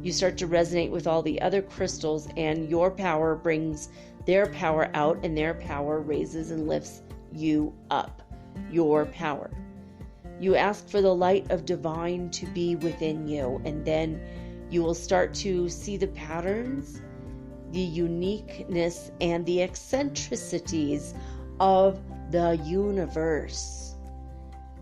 you start to resonate with all the other crystals, and your power brings their power out, and their power raises and lifts you up, your power. You ask for the light of divine to be within you, and then you will start to see the patterns, the uniqueness, and the eccentricities of the universe.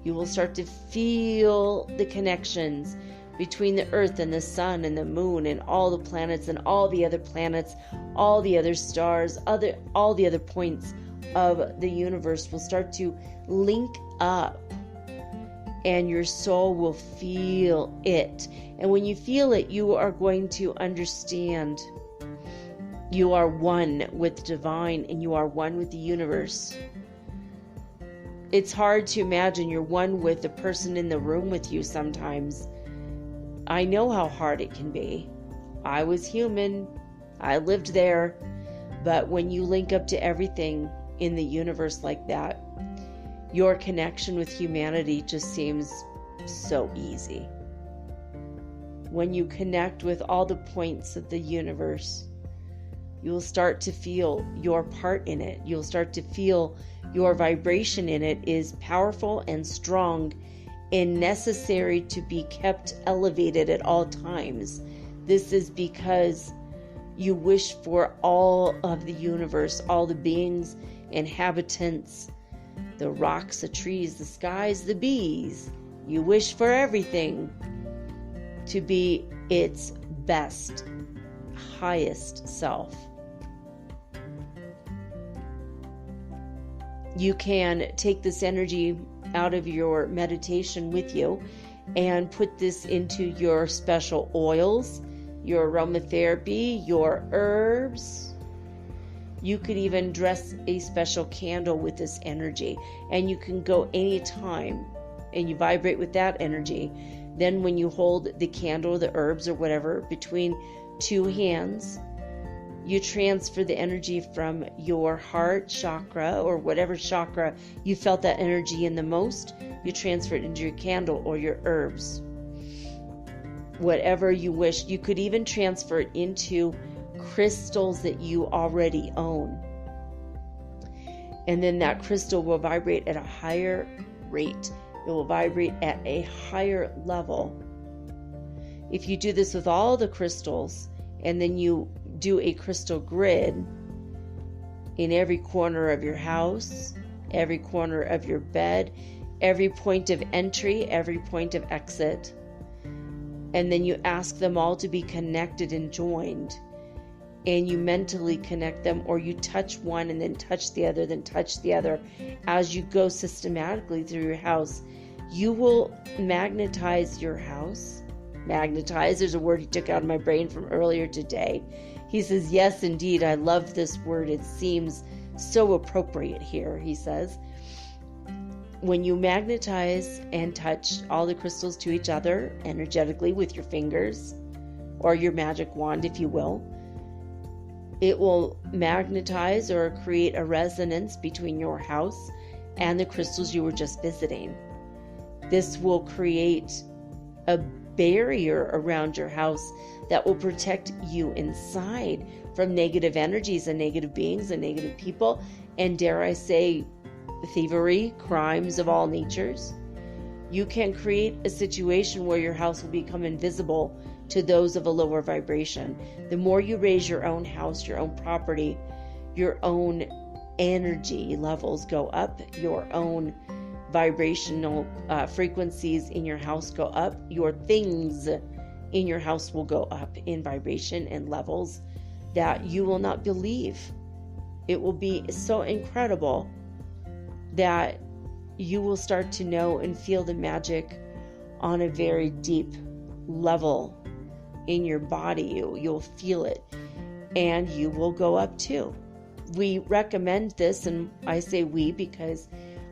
You will start to feel the connections between the earth and the sun and the moon and all the planets and all the other planets, all the other stars, all the other points of the universe will start to link up, and your soul will feel it. And when you feel it, you are going to understand you are one with divine, and you are one with the universe. It's hard to imagine you're one with the person in the room with you sometimes. I know how hard it can be. I was human. I lived there. But when you link up to everything in the universe like that, your connection with humanity just seems so easy. When you connect with all the points of the universe, you will start to feel your part in it. You'll start to feel your vibration in it is powerful and strong and necessary to be kept elevated at all times. This is because you wish for all of the universe, all the beings, inhabitants, the rocks, the trees, the skies, the bees. You wish for everything to be its best, highest self. You can take this energy out of your meditation with you and put this into your special oils, your aromatherapy, your herbs. You could even dress a special candle with this energy, and you can go anytime and you vibrate with that energy. Then when you hold the candle, the herbs or whatever between two hands, you transfer the energy from your heart chakra or whatever chakra you felt that energy in the most. You transfer it into your candle or your herbs. Whatever you wish. You could even transfer it into crystals that you already own. And then that crystal will vibrate at a higher rate. It will vibrate at a higher level. If you do this with all the crystals, and then you do a crystal grid in every corner of your house, every corner of your bed, every point of entry, every point of exit, and then you ask them all to be connected and joined, and you mentally connect them, or you touch one and then touch the other, then touch the other. As you go systematically through your house, you will magnetize your house. Magnetize, there's a word he took out of my brain from earlier today. He says, yes, indeed, I love this word. It seems so appropriate here, he says. When you magnetize and touch all the crystals to each other energetically with your fingers, or your magic wand, if you will, it will magnetize or create a resonance between your house and the crystals you were just visiting. This will create a barrier around your house that will protect you inside from negative energies and negative beings and negative people, and dare I say, thievery, crimes of all natures. You can create a situation where your house will become invisible to those of a lower vibration. The more you raise your own house, your own property, your own energy levels go up, your own vibrational frequencies in your house go up, your things in your house will go up in vibration and levels that you will not believe. It will be so incredible that you will start to know and feel the magic on a very deep level in your body. You'll feel it, and you will go up too. We recommend this, and I say we because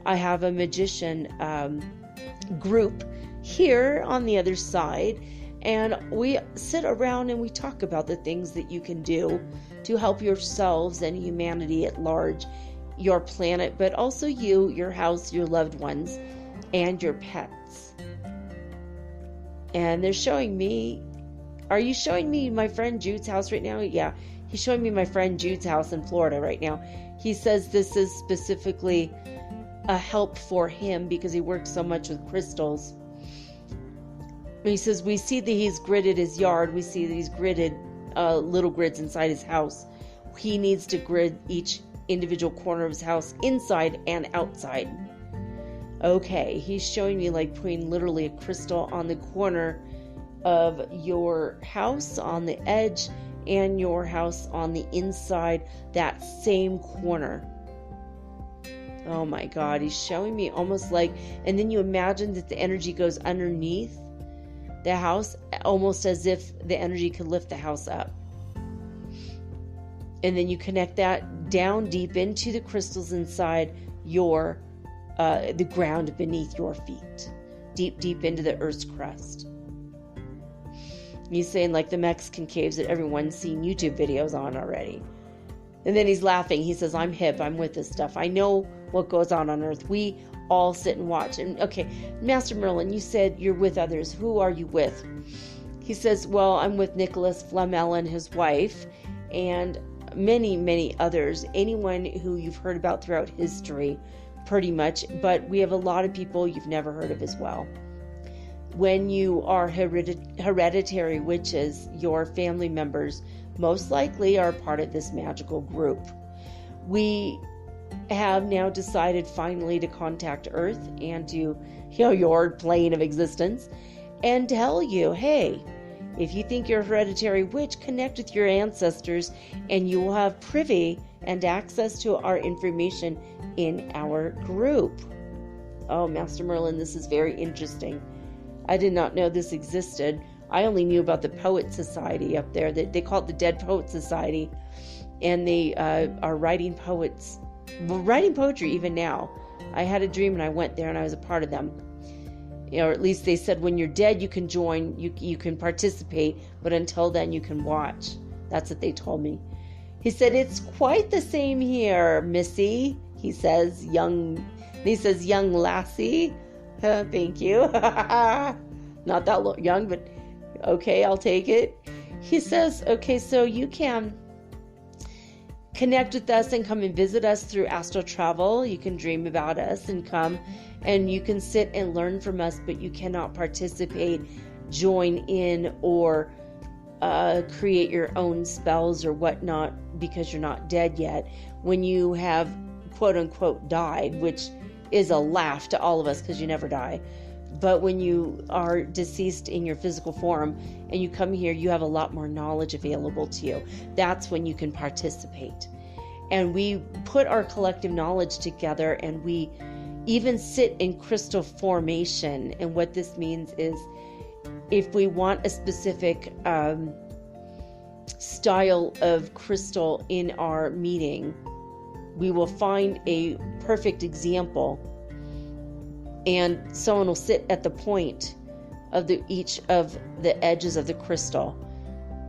I have a magician group here on the other side, and we sit around and we talk about the things that you can do to help yourselves and humanity at large, your planet, but also you, your house, your loved ones, and your pets. And they're showing me, are you showing me my friend Jude's house right now? Yeah, he's showing me my friend Jude's house in Florida right now. He says this is specifically a help for him because he works so much with crystals. He says we see that he's gridded his yard. We see that he's gridded little grids inside his house. He needs to grid each individual corner of his house inside and outside. Okay, he's showing me like putting literally a crystal on the corner of your house on the edge and your house on the inside, that same corner. Oh my God, he's showing me almost like, and then you imagine that the energy goes underneath the house, almost as if the energy could lift the house up. And then you connect that down deep into the crystals inside your, the ground beneath your feet, deep into the earth's crust. He's saying like the Mexican caves that everyone's seen YouTube videos on already. And then he's laughing. He says, I'm hip. I'm with this stuff. I know what goes on Earth. We all sit and watch. And okay, Master Merlin, you said you're with others. Who are you with? He says, well, I'm with Nicholas Flamel and his wife, and many, many others. Anyone who you've heard about throughout history, pretty much. But we have a lot of people you've never heard of as well. When you are hereditary witches, your family members most likely are part of this magical group. We have now decided finally to contact Earth and to, your plane of existence and tell you, hey, if you think you're a hereditary witch, connect with your ancestors and you will have privy and access to our information in our group. Oh, Master Merlin, this is very interesting. I did not know this existed. I only knew about the Poet Society up there. They call it the Dead Poet Society. And they are writing poets, writing poetry even now. I had a dream and I went there and I was a part of them. Or at least they said when you're dead you can join, you can participate, but until then you can watch. That's what they told me. He said, it's quite the same here, Missy. He says, young lassie. Thank you. Not that young, but okay, I'll take it. He says, okay, so you can connect with us and come and visit us through astral travel. You can dream about us and come and you can sit and learn from us, but you cannot participate, join in, or create your own spells or whatnot because you're not dead yet. When you have quote unquote died, which is a laugh to all of us because you never die. But when you are deceased in your physical form and you come here, you have a lot more knowledge available to you. That's when you can participate. And we put our collective knowledge together and we even sit in crystal formation. And what this means is if we want a specific style of crystal in our meeting, we will find a perfect example and someone will sit at the point of each of the edges of the crystal.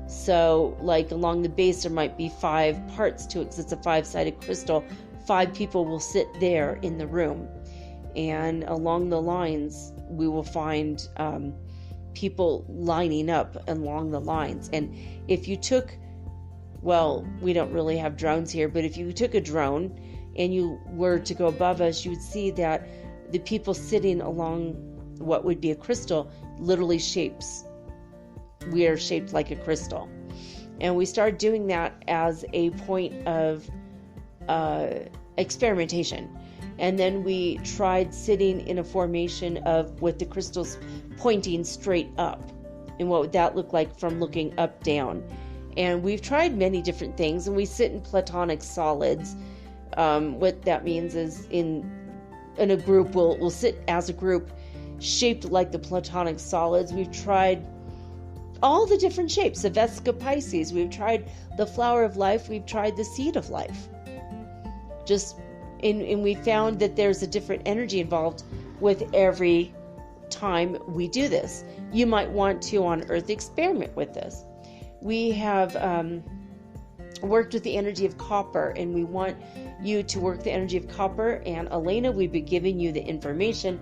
So like along the base there might be 5 parts to it because it's a 5-sided crystal. 5 people will sit there in the room, and along the lines we will find people lining up along the lines. And if you took, well, we don't really have drones here, but if you took a drone and you were to go above us, you would see that the people sitting along what would be a crystal literally we are shaped like a crystal. And we started doing that as a point of experimentation. And then we tried sitting in a formation of with the crystals pointing straight up. And what would that look like from looking up down? And we've tried many different things, and we sit in platonic solids. What that means is in a group, we'll sit as a group shaped like the platonic solids. We've tried all the different shapes of Vesica Pisces. We've tried the flower of life. We've tried the seed of life. And we found that there's a different energy involved with every time we do this. You might want to on Earth experiment with this. We have worked with the energy of copper, and we want you to work the energy of copper. And Elena, we've been giving you the information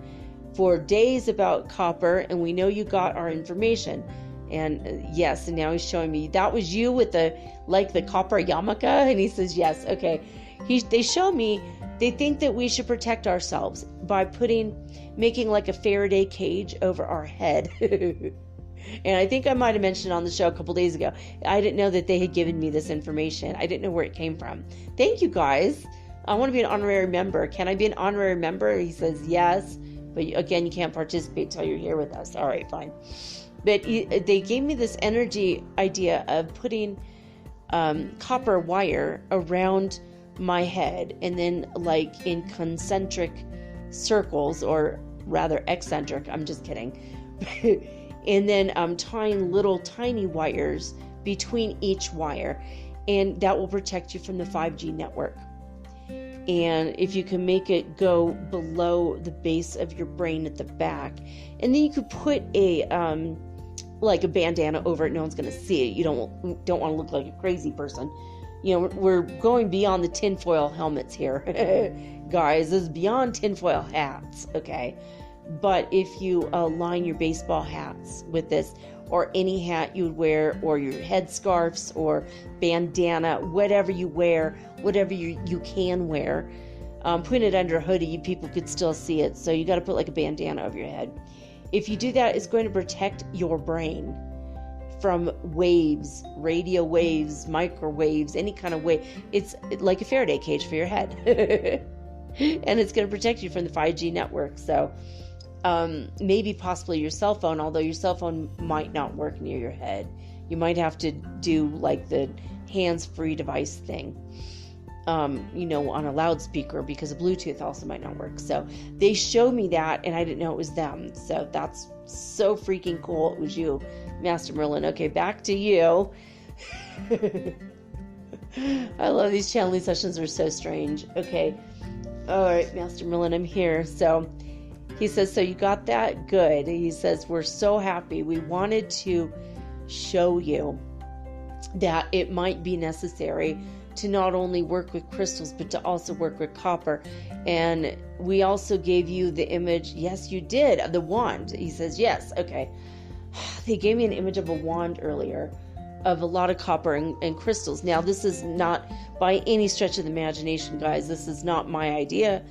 for days about copper, and we know you got our information. And yes, and now he's showing me that was you with the copper yarmulke, and he says yes. Okay, they show me they think that we should protect ourselves by making like a Faraday cage over our head. And I think I might have mentioned on the show a couple days ago, I didn't know that they had given me this information. I didn't know where it came from. Thank you guys. I want to be an honorary member. Can I be an honorary member? He says yes, but again, you can't participate till you're here with us. All right, fine. But they gave me this energy idea of putting copper wire around my head, and then like in concentric circles, or rather eccentric, I'm just kidding. And then tying little tiny wires between each wire, and that will protect you from the 5G network. And if you can make it go below the base of your brain at the back, and then you could put a like a bandana over it, no one's going to see it. You don't want to look like a crazy person. we're going beyond the tinfoil helmets here. Guys, this is beyond tinfoil hats, okay? But if you line your baseball hats with this, or any hat you would wear, or your headscarves, or bandana, whatever you wear, whatever you can wear, putting it under a hoodie, people could still see it, so you got to put like a bandana over your head. If you do that, it's going to protect your brain from waves, radio waves, microwaves, any kind of wave. It's like a Faraday cage for your head. And it's going to protect you from the 5G network. So maybe possibly your cell phone, although your cell phone might not work near your head. You might have to do like the hands-free device thing, on a loudspeaker, because a Bluetooth also might not work. So they showed me that, and I didn't know it was them. So that's so freaking cool. It was you, Master Merlin. Okay, back to you. I love these channeling sessions. They're so strange. Okay. All right, Master Merlin, I'm here. So he says, so you got that? Good. He says, we're so happy. We wanted to show you that it might be necessary to not only work with crystals, but to also work with copper. And we also gave you the image. Yes, you did. Of the wand. He says, yes. Okay. They gave me an image of a wand earlier of a lot of copper and crystals. Now, this is not by any stretch of the imagination, guys. This is not my idea.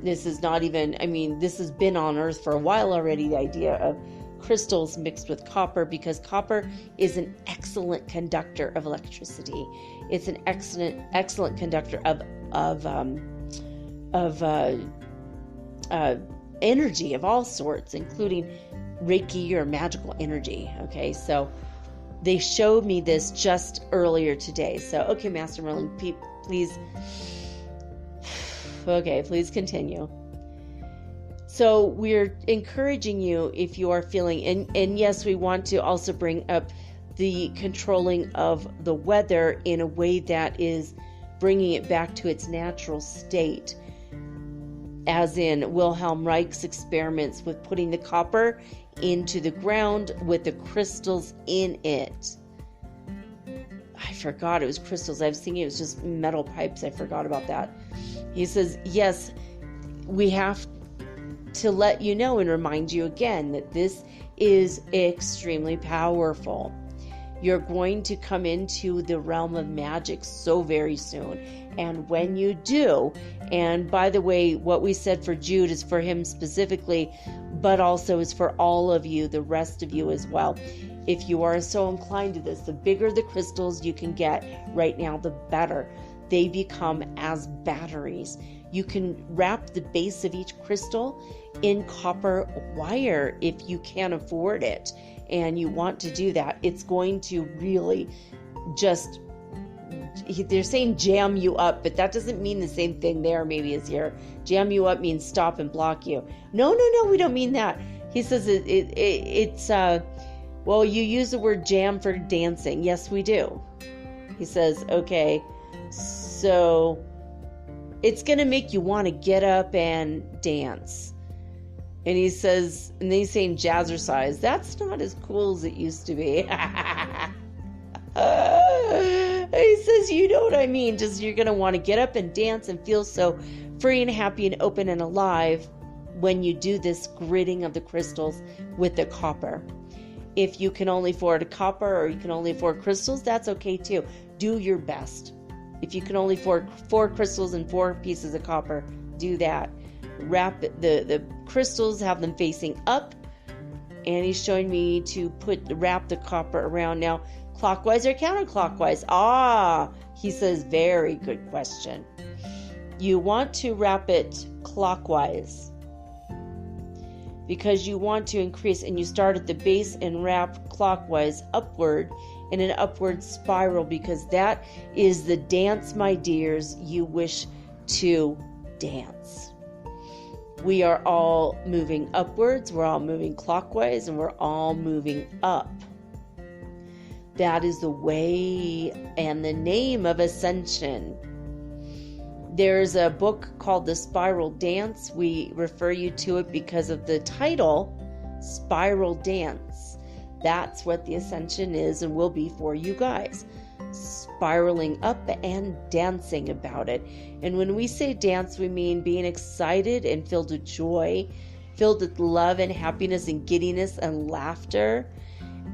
This is not even, this has been on Earth for a while already, the idea of crystals mixed with copper, because copper is an excellent conductor of electricity. It's an excellent conductor of energy of all sorts, including Reiki or magical energy. Okay, so they showed me this just earlier today. So, okay, Master Merlin, please. Okay, please continue. So we're encouraging you, if you are feeling, and yes, we want to also bring up the controlling of the weather in a way that is bringing it back to its natural state, as in Wilhelm Reich's experiments with putting the copper into the ground with the crystals in it. I forgot it was crystals. I was thinking it was just metal pipes. I forgot about that. He says, yes, we have to let you know and remind you again that this is extremely powerful. You're going to come into the realm of magic so very soon. And when you do, and by the way, what we said for Jude is for him specifically, but also is for all of you, the rest of you as well. If you are so inclined to this, the bigger the crystals you can get right now, the better. They become as batteries. You can wrap the base of each crystal in copper wire if you can afford it and you want to do that. It's going to really just, they're saying jam you up, but that doesn't mean the same thing there maybe as here. Jam you up means stop and block you. No, we don't mean that. He says it's well, you use the word jam for dancing. Yes, we do. He says, okay, so it's going to make you want to get up and dance. And he says, and then he's saying jazzercise. That's not as cool as it used to be. He says, you know what I mean? Just you're going to want to get up and dance and feel so free and happy and open and alive when you do this gridding of the crystals with the copper. If you can only afford a copper or you can only afford crystals, that's okay too. Do your best. If you can only afford 4 crystals and 4 pieces of copper, do that. Wrap the crystals, have them facing up, and he's showing me to wrap the copper around now, clockwise or counterclockwise. He says, very good question. You want to wrap it clockwise because you want to increase, and you start at the base and wrap clockwise upward in an upward spiral, because that is the dance, my dears, you wish to dance. We are all moving upwards, we're all moving clockwise, and we're all moving up. That is the way and the name of Ascension. There's a book called The Spiral Dance. We refer you to it because of the title, Spiral Dance. That's what the Ascension is and will be for you guys. spiraling up and dancing about it. And when we say dance, we mean being excited and filled with joy, filled with love and happiness and giddiness and laughter.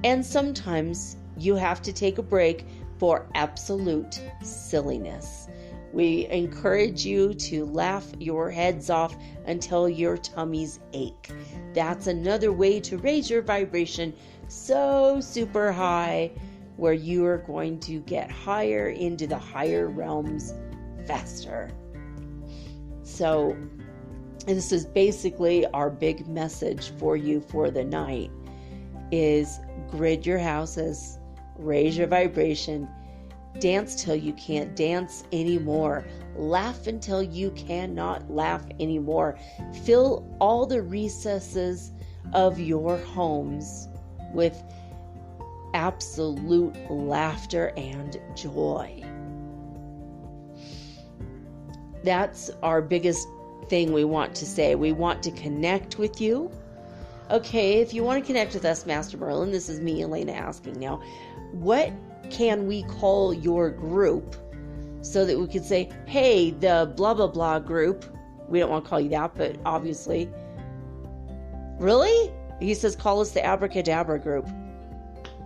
And sometimes you have to take a break for absolute silliness. We encourage you to laugh your heads off until your tummies ache. That's another way to raise your vibration so super high, where you are going to get higher into the higher realms faster. So this is basically our big message for you for the night, is grid your houses, raise your vibration, dance till you can't dance anymore, laugh until you cannot laugh anymore. Fill all the recesses of your homes with absolute laughter and joy. That's our biggest thing we want to say. We want to connect with you. Okay, if you want to connect with us, Master Merlin, this is me, Elena, asking now, what can we call your group so that we could say, hey, the blah, blah, blah group. We don't want to call you that, but obviously. Really? He says, call us the Abracadabra group.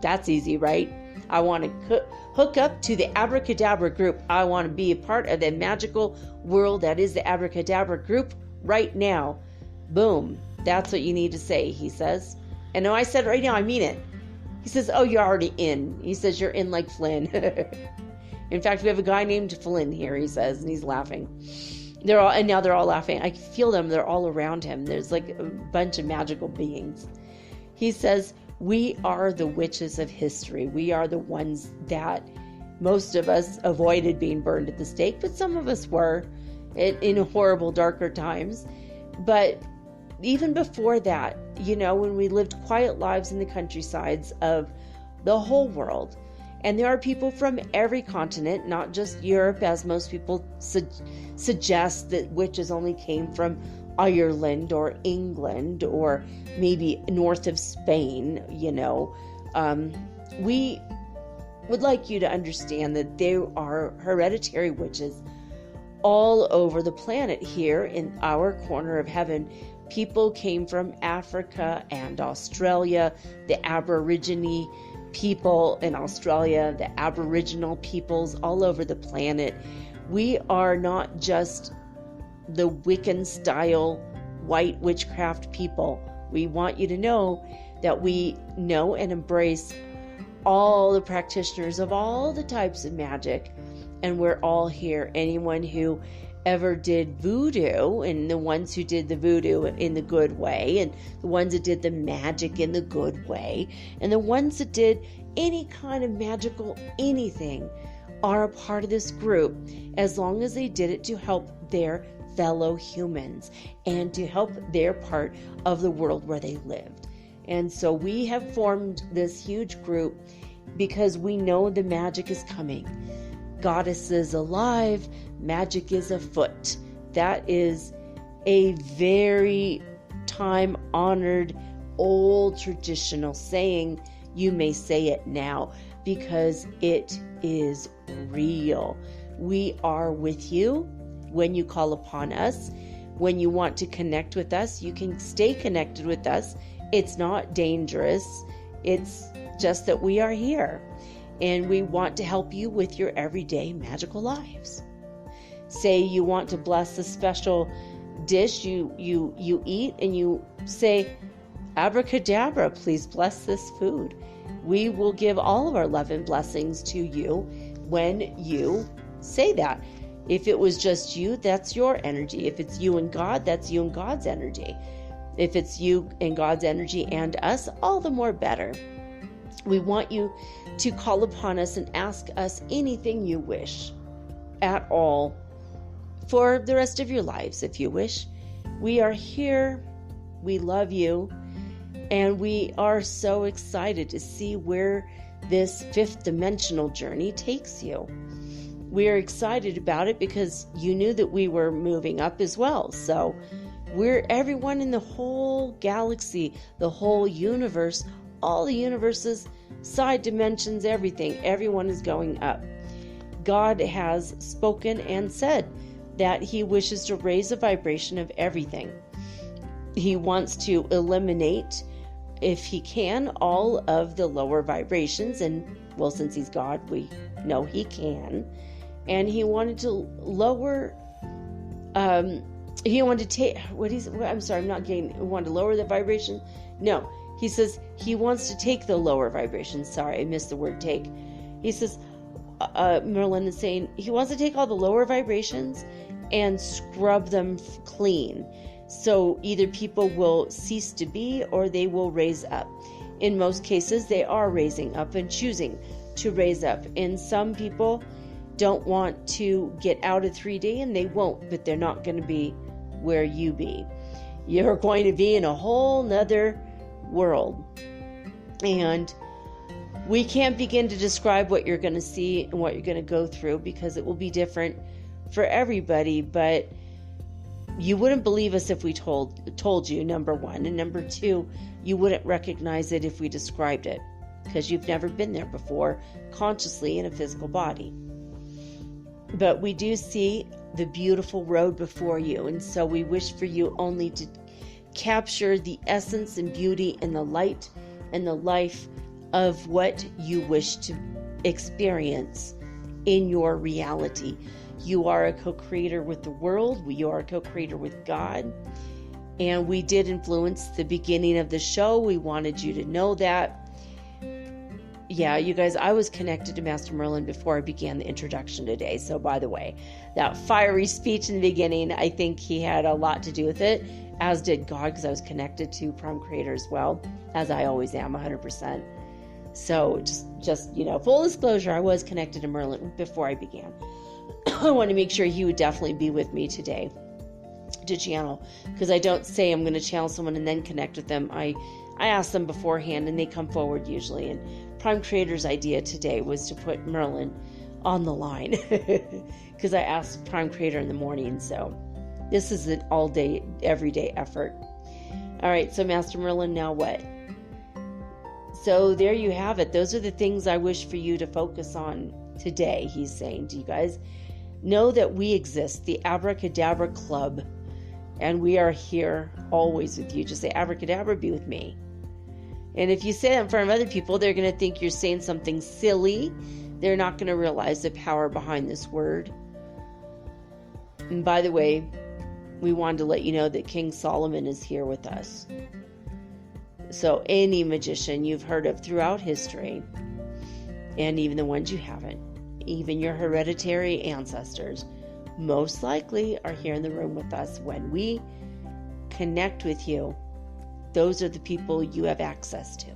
That's easy, right? I want to hook up to the Abracadabra group. I want to be a part of the magical world that is the Abracadabra group right now. Boom. That's what you need to say, he says. And no, I said right now, I mean it. He says, oh, you're already in. He says, you're in like Flynn. In fact, we have a guy named Flynn here, he says, and he's laughing. Now they're all laughing. I feel them. They're all around him. There's like a bunch of magical beings. He says, we are the witches of history. We are the ones that most of us avoided being burned at the stake, but some of us were in horrible, darker times. But even before that, when we lived quiet lives in the countrysides of the whole world, and there are people from every continent, not just Europe, as most people suggest that witches only came from Ireland or England or maybe north of Spain, we would like you to understand that there are hereditary witches all over the planet. Here in our corner of heaven, people came from Africa and Australia, the Aborigine people in Australia, the Aboriginal peoples all over the planet. We are not just the Wiccan style white witchcraft people. We want you to know that we know and embrace all the practitioners of all the types of magic, and we're all here. Anyone who ever did voodoo, and the ones who did the voodoo in the good way, and the ones that did the magic in the good way, and the ones that did any kind of magical anything are a part of this group, as long as they did it to help their fellow humans and to help their part of the world where they lived. And so we have formed this huge group because we know the magic is coming. Goddess is alive, magic is afoot. That is a very time-honored, old traditional saying. You may say it now because it is real. We are with you when you call upon us. When you want to connect with us, you can stay connected with us. It's not dangerous. It's just that we are here, and we want to help you with your everyday magical lives. Say you want to bless a special dish you eat, and you say, Abracadabra, please bless this food. We will give all of our love and blessings to you when you say that. If it was just you, that's your energy. If it's you and God, that's you and God's energy. If it's you and God's energy and us, all the more better. We want you to call upon us and ask us anything you wish at all for the rest of your lives, if you wish. We are here. We love you. And we are so excited to see where this fifth dimensional journey takes you. We are excited about it because you knew that we were moving up as well. So we're everyone in the whole galaxy, the whole universe, all the universes, side dimensions, everything. Everyone is going up. God has spoken and said that he wishes to raise the vibration of everything. He wants to eliminate, if he can, all of the lower vibrations. And, well, since he's God, we know he can. And he wanted to lower, he wanted to take, wanted to lower the vibration? No, he says he wants to take the lower vibrations. Sorry, I missed the word take. He says, Merlin is saying he wants to take all the lower vibrations and scrub them clean. So either people will cease to be or they will raise up. In most cases, they are raising up and choosing to raise up. And some people don't want to get out of 3D, and they won't, but they're not going to be where you be. You're going to be in a whole nother world. And we can't begin to describe what you're going to see and what you're going to go through, because it will be different for everybody. But you wouldn't believe us if we told you, number one. And number two, you wouldn't recognize it if we described it, because you've never been there before consciously in a physical body. But we do see the beautiful road before you. And so we wish for you only to capture the essence and beauty and the light and the life of what you wish to experience in your reality. You are a co-creator with the world. You are a co-creator with God. And we did influence the beginning of the show. We wanted you to know that. Yeah, you guys, I was connected to Master Merlin before I began the introduction today. So, by the way, that fiery speech in the beginning, I think he had a lot to do with it, as did God, because I was connected to Prime Creator as well, as I always am, 100%. So, just full disclosure, I was connected to Merlin before I began. I want to make sure he would definitely be with me today to channel, because I don't say I'm going to channel someone and then connect with them. I ask them beforehand, and they come forward usually. And Prime Creator's idea today was to put Merlin on the line, because I asked Prime Creator in the morning. So this is an all-day, everyday effort. All right, so Master Merlin, now what? So there you have it. Those are the things I wish for you to focus on today. He's saying to you guys, know that we exist, the Abracadabra Club, and we are here always with you. Just say, Abracadabra, be with me. And if you say that in front of other people, they're going to think you're saying something silly. They're not going to realize the power behind this word. And by the way, we wanted to let you know that King Solomon is here with us. So any magician you've heard of throughout history, and even the ones you haven't, even your hereditary ancestors, most likely are here in the room with us. When we connect with you, those are the people you have access to.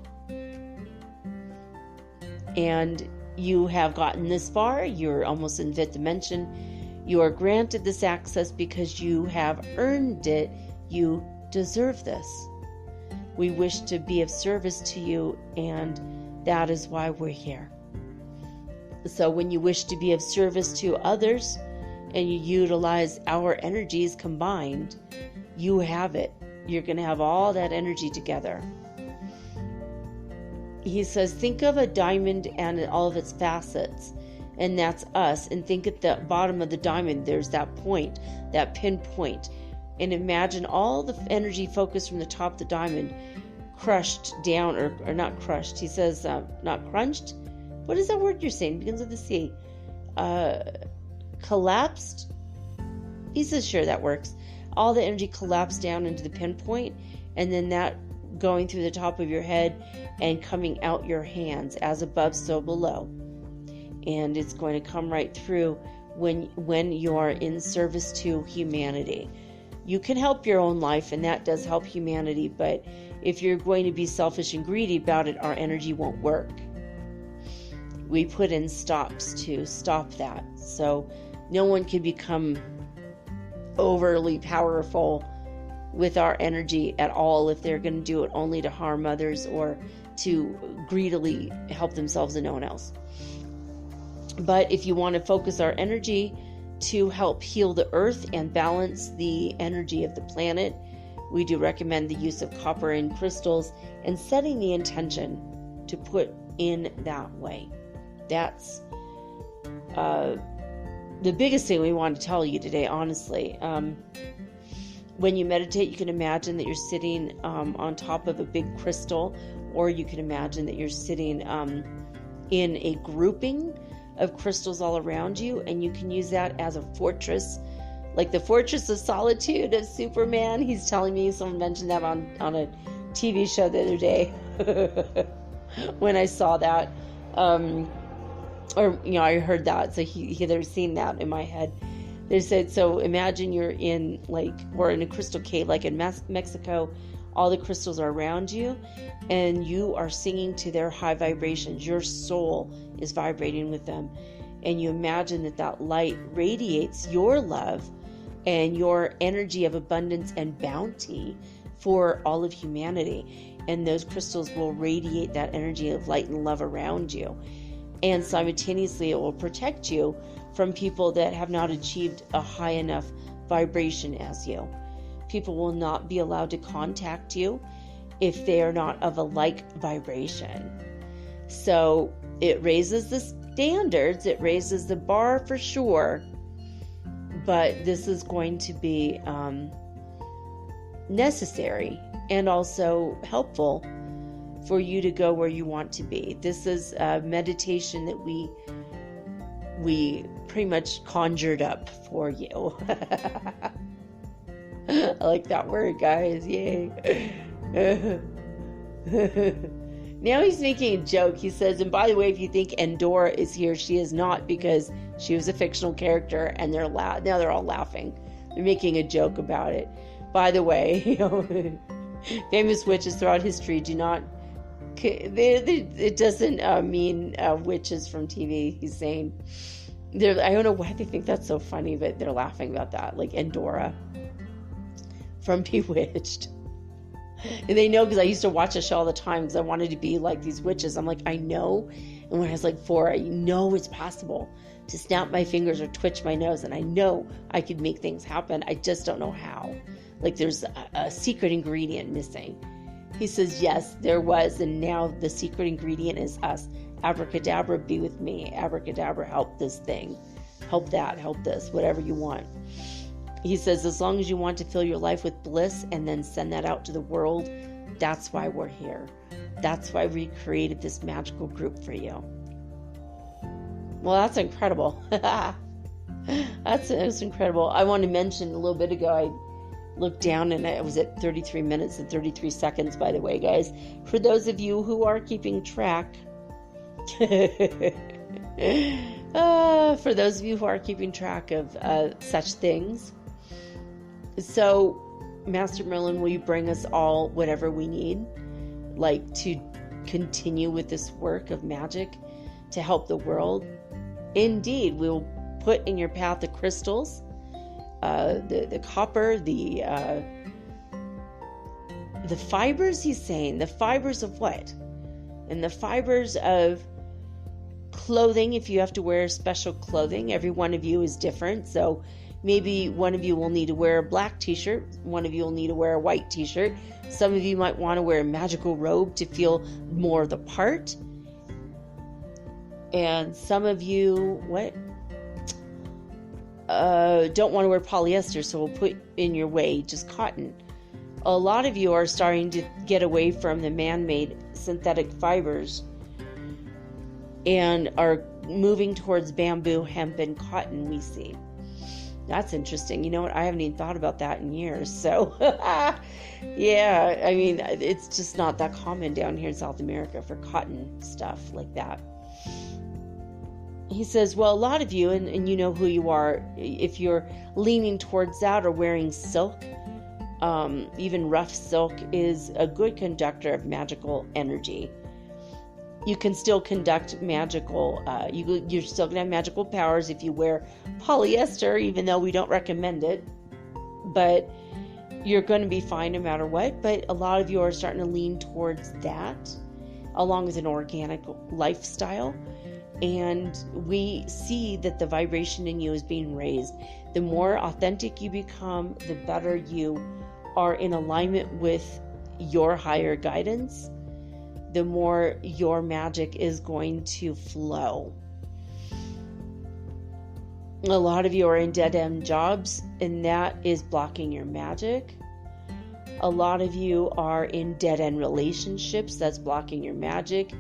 And you have gotten this far. You're almost in fifth dimension. You are granted this access because you have earned it. You deserve this. We wish to be of service to you, and that is why we're here. So when you wish to be of service to others and you utilize our energies combined, you have it. You're going to have all that energy together. He says, think of a diamond and all of its facets, and that's us. And think at the bottom of the diamond, there's that point, that pinpoint. And imagine all the energy focused from the top of the diamond crushed down, or not crushed. He says, not crunched. What is that word you're saying? It begins with a C. Collapsed? He says, sure, that works. All the energy collapsed down into the pinpoint, and then that going through the top of your head and coming out your hands, as above, so below. And it's going to come right through when you are in service to humanity. You can help your own life, and that does help humanity, but if you're going to be selfish and greedy about it, our energy won't work. We put in stops to stop that. So no one can become overly powerful with our energy at all if they're going to do it only to harm others or to greedily help themselves and no one else. But if you want to focus our energy to help heal the earth and balance the energy of the planet, we do recommend the use of copper and crystals and setting the intention to put in that way. That's the biggest thing we want to tell you today, honestly, when you meditate, you can imagine that you're sitting on top of a big crystal, or you can imagine that you're sitting in a grouping of crystals all around you, and you can use that as a fortress, like the Fortress of Solitude of Superman. He's telling me, someone mentioned that on a TV show the other day when I saw that, or I heard that, so they're seeing that in my head. They said, so imagine you're in or in a crystal cave, like in Mexico. All the crystals are around you, and you are singing to their high vibrations. Your soul is vibrating with them, and you imagine that light radiates your love and your energy of abundance and bounty for all of humanity, and those crystals will radiate that energy of light and love around you, and simultaneously it will protect you from people that have not achieved a high enough vibration as you. People will not be allowed to contact you if they are not of a like vibration. So it raises the standards, it raises the bar for sure, but this is going to be necessary and also helpful for you to go where you want to be. This is a meditation that we pretty much conjured up for you. I like that word, guys. Yay. Now he's making a joke. He says, and by the way, if you think Endora is here, she is not, because she was a fictional character, and now they're all laughing. They're making a joke about it. By the way, famous witches throughout history do not... It doesn't mean witches from TV, he's saying. I don't know why they think that's so funny, but they're laughing about that. Like Endora from Bewitched. And they know, because I used to watch a show all the time because I wanted to be like these witches. I'm like, I know. And when I was like 4, I know it's possible to snap my fingers or twitch my nose. And I know I could make things happen. I just don't know how. Like there's a secret ingredient missing. He says, yes, there was. And now the secret ingredient is us. Abracadabra, be with me. Abracadabra, help this thing. Help that, help this, whatever you want. He says, as long as you want to fill your life with bliss and then send that out to the world, that's why we're here. That's why we created this magical group for you. Well, that's incredible. That's incredible. I want to mention a little bit ago, I looked down and I was at 33 minutes and 33 seconds, by the way, guys. For those of you who are keeping track, for those of you who are keeping track of such things. So, Master Merlin, will you bring us all whatever we need, like to continue with this work of magic to help the world? Indeed, we will put in your path the crystals, the copper, the fibers, he's saying. The fibers of what? And the fibers of clothing, if you have to wear special clothing. Every one of you is different, so maybe one of you will need to wear a black t-shirt, one of you will need to wear a white t-shirt, some of you might want to wear a magical robe to feel more the part, and some of you don't want to wear polyester, so we'll put in your way just cotton. A lot of you are starting to get away from the man-made synthetic fibers and are moving towards bamboo, hemp, and cotton, we see. That's interesting. You know what? I haven't even thought about that in years. So, yeah, I mean, it's just not that common down here in South America for cotton stuff like that. He says, well, a lot of you, and you know who you are, if you're leaning towards that or wearing silk, even rough silk is a good conductor of magical energy. You can still conduct magical, you're still going to have magical powers if you wear polyester, even though we don't recommend it. But you're going to be fine no matter what. But a lot of you are starting to lean towards that, along with an organic lifestyle. And we see that the vibration in you is being raised. The more authentic you become, the better you are in alignment with your higher guidance, the more your magic is going to flow. A lot of you are in dead-end jobs, and that is blocking your magic. A lot of you are in dead-end relationships. That's blocking your magic.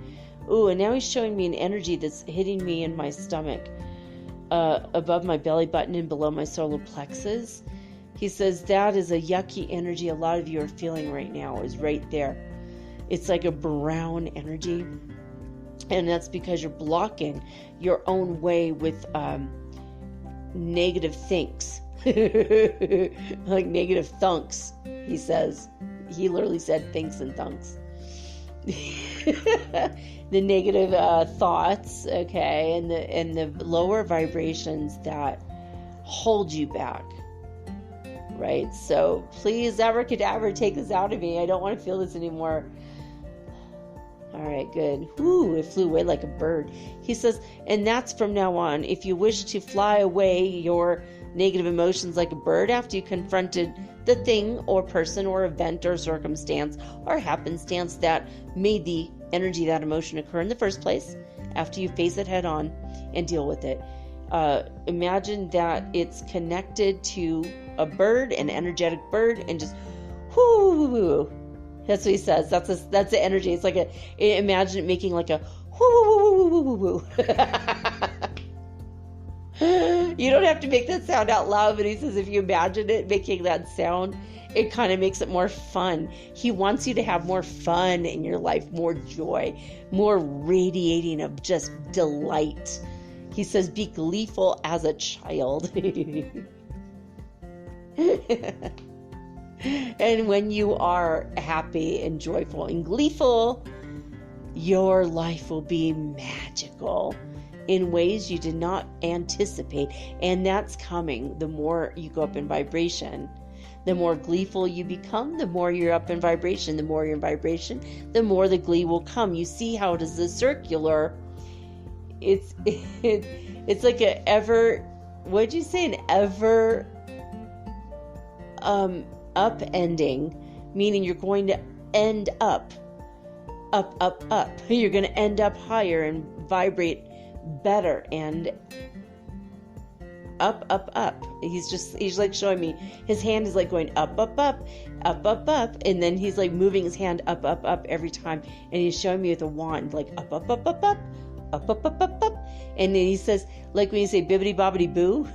Ooh, and now he's showing me an energy that's hitting me in my stomach, above my belly button and below my solar plexus. He says that is a yucky energy a lot of you are feeling right now, is right there. It's like a brown energy. And that's because you're blocking your own way with negative thinks. Like negative thunks, he says. He literally said thinks and thunks. The negative thoughts, okay, and the lower vibrations that hold you back. Right? So please, Abracadabra, take this out of me. I don't want to feel this anymore. All right, good. Whoo, it flew away like a bird. He says, and that's from now on. If you wish to fly away your negative emotions like a bird after you confronted the thing or person or event or circumstance or happenstance that made the energy, that emotion occur in the first place, after you face it head on and deal with it. Imagine that it's connected to a bird, an energetic bird, and just whoo. That's what he says. That's the energy. It's like imagine it making like a whoo. You don't have to make that sound out loud, but he says if you imagine it making that sound, it kind of makes it more fun. He wants you to have more fun in your life, more joy, more radiating of just delight. He says, be gleeful as a child. And when you are happy and joyful and gleeful, your life will be magical in ways you did not anticipate. And that's coming. The more you go up in vibration, the more gleeful you become, the more you're up in vibration. The more you're in vibration, the more the glee will come. You see how it is a circular. It's like a ever, what'd you say? An ever upending, meaning you're going to end up. You're going to end up higher and vibrate better and up. He's like showing me his hand is like going up, and then he's like moving his hand up every time, and he's showing me with a wand like up, and then he says, like when you say bibbidi bobbidi boo,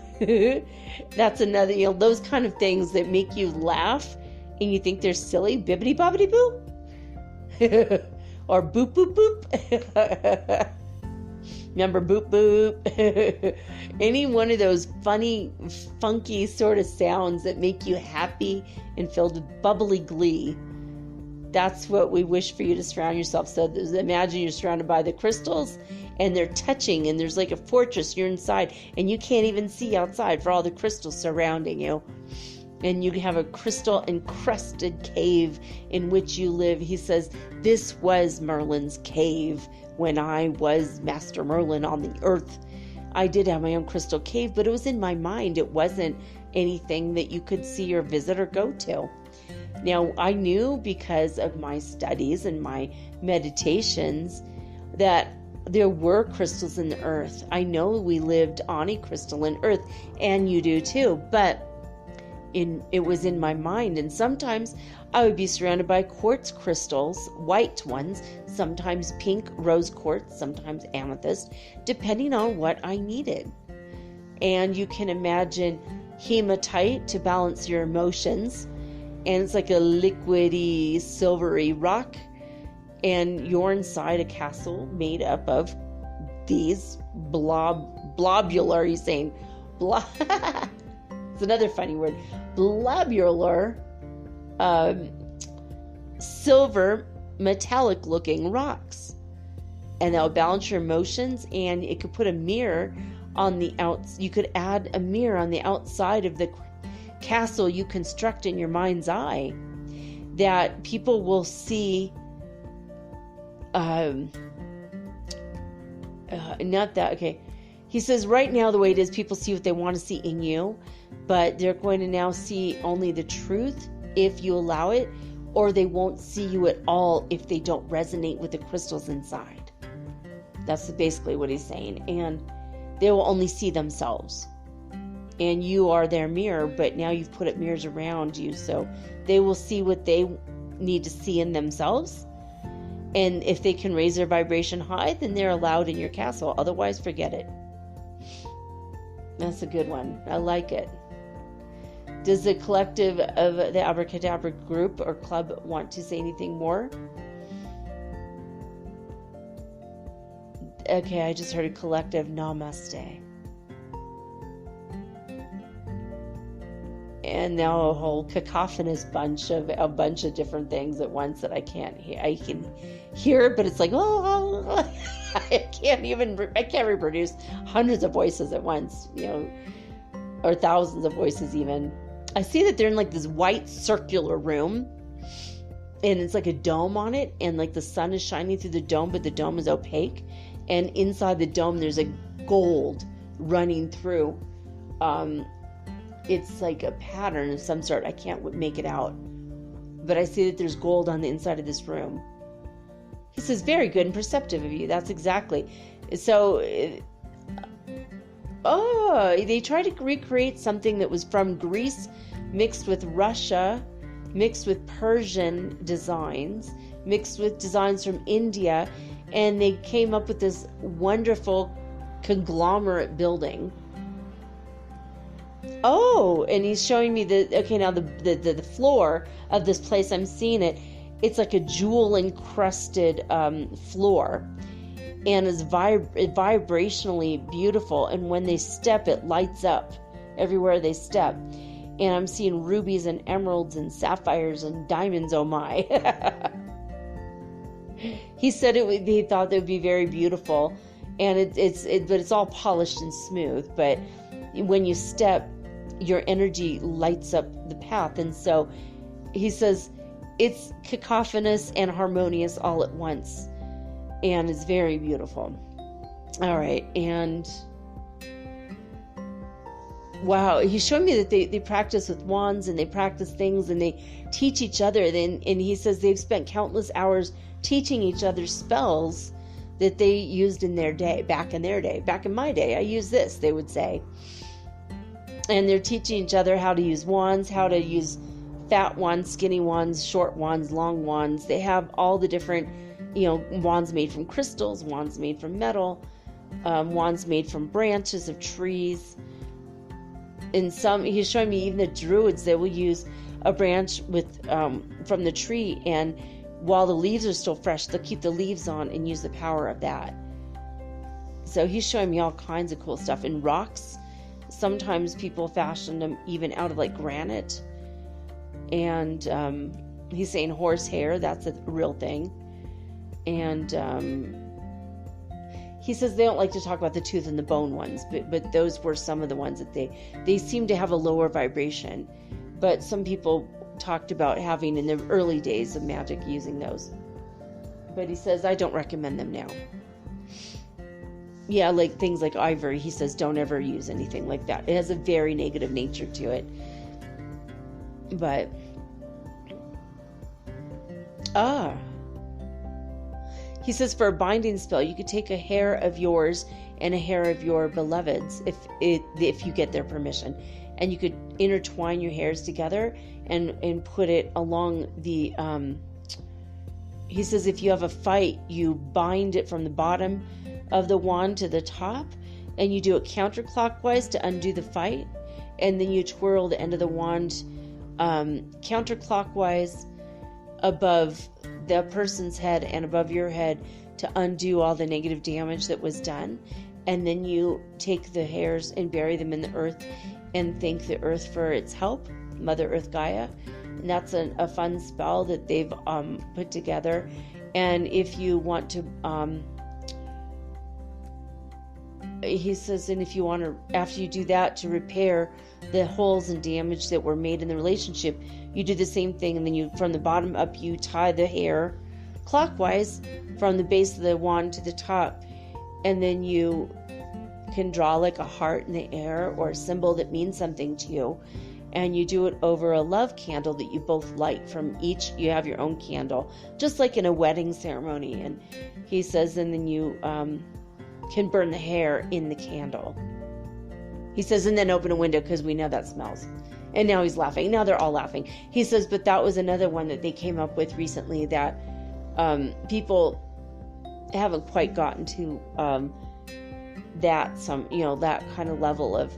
that's another, those kind of things that make you laugh and you think they're silly, bibbidi bobbidi boo, or boop boop boop. Remember boop boop? Any one of those funny, funky sort of sounds that make you happy and filled with bubbly glee. That's what we wish for you to surround yourself. So imagine you're surrounded by the crystals and they're touching and there's like a fortress. You're inside and you can't even see outside for all the crystals surrounding you. And you have a crystal encrusted cave in which you live. He says, this was Merlin's cave when I was Master Merlin on the earth. I did have my own crystal cave, but it was in my mind. It wasn't anything that you could see or visit or go to. Now, I knew because of my studies and my meditations that there were crystals in the earth. I know we lived on a crystalline earth, and you do too, but it was in my mind. And sometimes I would be surrounded by quartz crystals, white ones, sometimes pink rose quartz, sometimes amethyst, depending on what I needed. And you can imagine hematite to balance your emotions. And it's like a liquidy, silvery rock. And you're inside a castle made up of these globular, he's saying, it's another funny word, globular, silver, metallic looking rocks. And that would balance your emotions, and it could put a mirror on the you could add a mirror on the outside of the castle you construct in your mind's eye, that people will see, he says right now the way it is, people see what they want to see in you, but they're going to now see only the truth if you allow it, or they won't see you at all if they don't resonate with the crystals inside. That's basically what he's saying. And they will only see themselves. and you are their mirror, but now you've put up mirrors around you, so they will see what they need to see in themselves. And if they can raise their vibration high, then they're allowed in your castle. Otherwise, forget it. That's a good one. I like it. Does the collective of the Abracadabra group or club want to say anything more? Okay, I just heard a collective namaste. And now a whole cacophonous bunch of different things at once that I can't hear. I can hear it, but it's like, oh, I can't reproduce hundreds of voices at once, or thousands of voices even. I see that they're in like this white circular room, and it's like a dome on it, and like the sun is shining through the dome, but the dome is opaque, and inside the dome there's a gold running through. It's like a pattern of some sort. I can't make it out, but I see that there's gold on the inside of this room. He says, very good and perceptive of you. That's exactly. So, they tried to recreate something that was from Greece, mixed with Russia, mixed with Persian designs, mixed with designs from India, and they came up with this wonderful conglomerate building. Oh, and he's showing me now the floor of this place, I'm seeing it. It's like a jewel encrusted floor, and is vibrationally beautiful. And when they step, it lights up everywhere they step. And I'm seeing rubies and emeralds and sapphires and diamonds. Oh my! He said he thought it would be very beautiful, and but it's all polished and smooth. But when you step, your energy lights up the path. And so he says it's cacophonous and harmonious all at once, and it's very beautiful. All right. And wow, he's showing me that they practice with wands, and they practice things, and they teach each other. And he says they've spent countless hours teaching each other spells that they used in their day, back in my day, I use this, they would say. And they're teaching each other how to use wands, how to use fat wands, skinny wands, short wands, long wands. They have all the different, wands made from crystals, wands made from metal, wands made from branches of trees. And he's showing me even the druids, they will use a branch from the tree, and while the leaves are still fresh, they'll keep the leaves on and use the power of that. So he's showing me all kinds of cool stuff. And rocks, sometimes people fashion them even out of like granite. And he's saying horsehair, that's a real thing. And he says they don't like to talk about the tooth and the bone ones, but those were some of the ones that they seem to have a lower vibration. But some people talked about having in the early days of magic using those. But he says, I don't recommend them now. Yeah, like things like ivory, he says, don't ever use anything like that. It has a very negative nature to it. But, he says for a binding spell, you could take a hair of yours and a hair of your beloved's if you get their permission. And you could intertwine your hairs together and put it along the, he says if you have a fight, you bind it from the bottom of the wand to the top, and you do it counterclockwise to undo the fight, and then you twirl the end of the wand counterclockwise above the person's head and above your head to undo all the negative damage that was done. And then you take the hairs and bury them in the earth and thank the earth for its help, Mother Earth Gaia. And that's a fun spell that they've put together. And if you want to, he says, and if you want to, after you do that, to repair the holes and damage that were made in the relationship, you do the same thing. And then you, from the bottom up, you tie the hair clockwise from the base of the wand to the top. And then you can draw like a heart in the air or a symbol that means something to you. And you do it over a love candle that you both light from each. You have your own candle, just like in a wedding ceremony. And he says, and then you can burn the hair in the candle. He says, and then open a window because we know that smells. And now he's laughing. Now they're all laughing. He says, but that was another one that they came up with recently that people haven't quite gotten to that kind of level of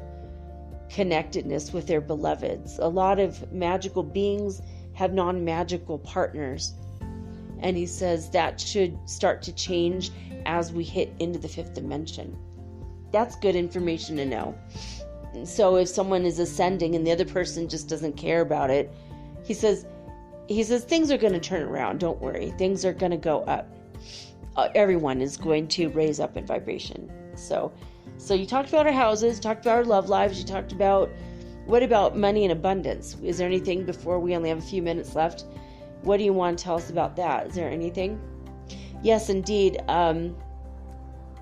connectedness with their beloveds. A lot of magical beings have non-magical partners. And he says that should start to change as we hit into the 5th dimension. That's good information to know. So if someone is ascending and the other person just doesn't care about it, he says things are going to turn around. Don't worry. Things are going to go up. Everyone is going to raise up in vibration. So you talked about our houses, talked about our love lives. You talked about, what about money and abundance? Is there anything before we only have a few minutes left? What do you want to tell us about that? Is there anything? Yes, indeed.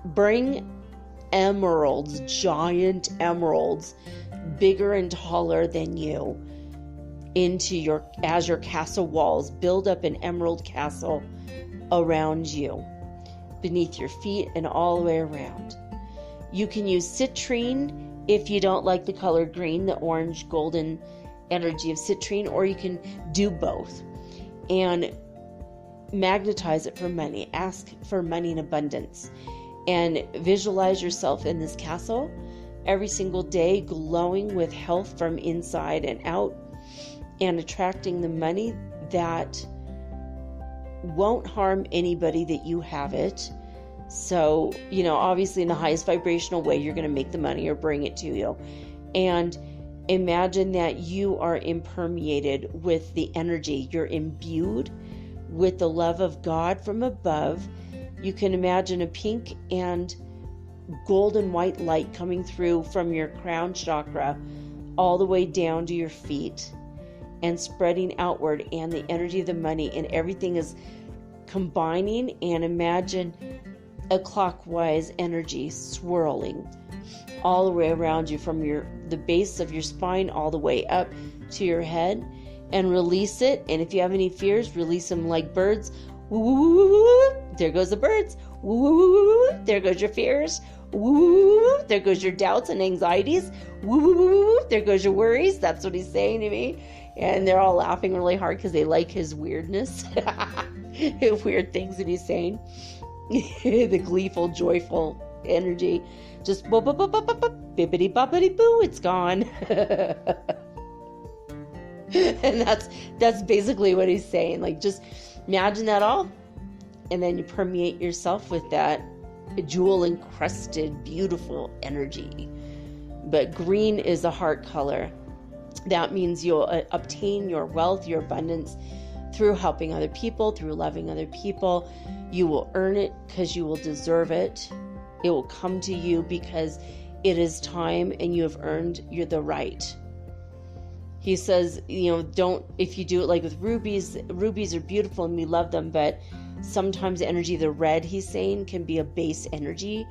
Bring emeralds, giant emeralds, bigger and taller than you, as your castle walls. Build up an emerald castle around you, beneath your feet and all the way around. You can use citrine if you don't like the color green, the orange golden energy of citrine, or you can do both and magnetize it for money. Ask for money in abundance and visualize yourself in this castle every single day, glowing with health from inside and out, and attracting the money that won't harm anybody that you have it. So, obviously in the highest vibrational way, you're going to make the money or bring it to you. And imagine that you are impermeated with the energy. You're imbued with the love of God from above. You can imagine a pink and golden white light coming through from your crown chakra all the way down to your feet and spreading outward, and the energy of the money and everything is combining. And imagine a clockwise energy swirling all the way around you from the base of your spine all the way up to your head, and release it. And if you have any fears, release them like birds. Woo, there goes the birds. Woo, there goes your fears. Woo, there goes your doubts and anxieties. Woo, there goes your worries. That's what he's saying to me. And they're all laughing really hard because they like his weirdness. Weird things that he's saying. The gleeful, joyful energy. Just bippity boppity boo, it's gone. And that's basically what he's saying. Like, just imagine that all, and then you permeate yourself with that jewel encrusted, beautiful energy. But green is a heart color. That means you'll obtain your wealth, your abundance through helping other people, through loving other people. You will earn it because you will deserve it. It will come to you because it is time and you have earned the right. He says, if you do it like with rubies are beautiful and we love them, but sometimes the energy of the red, he's saying, can be a base energy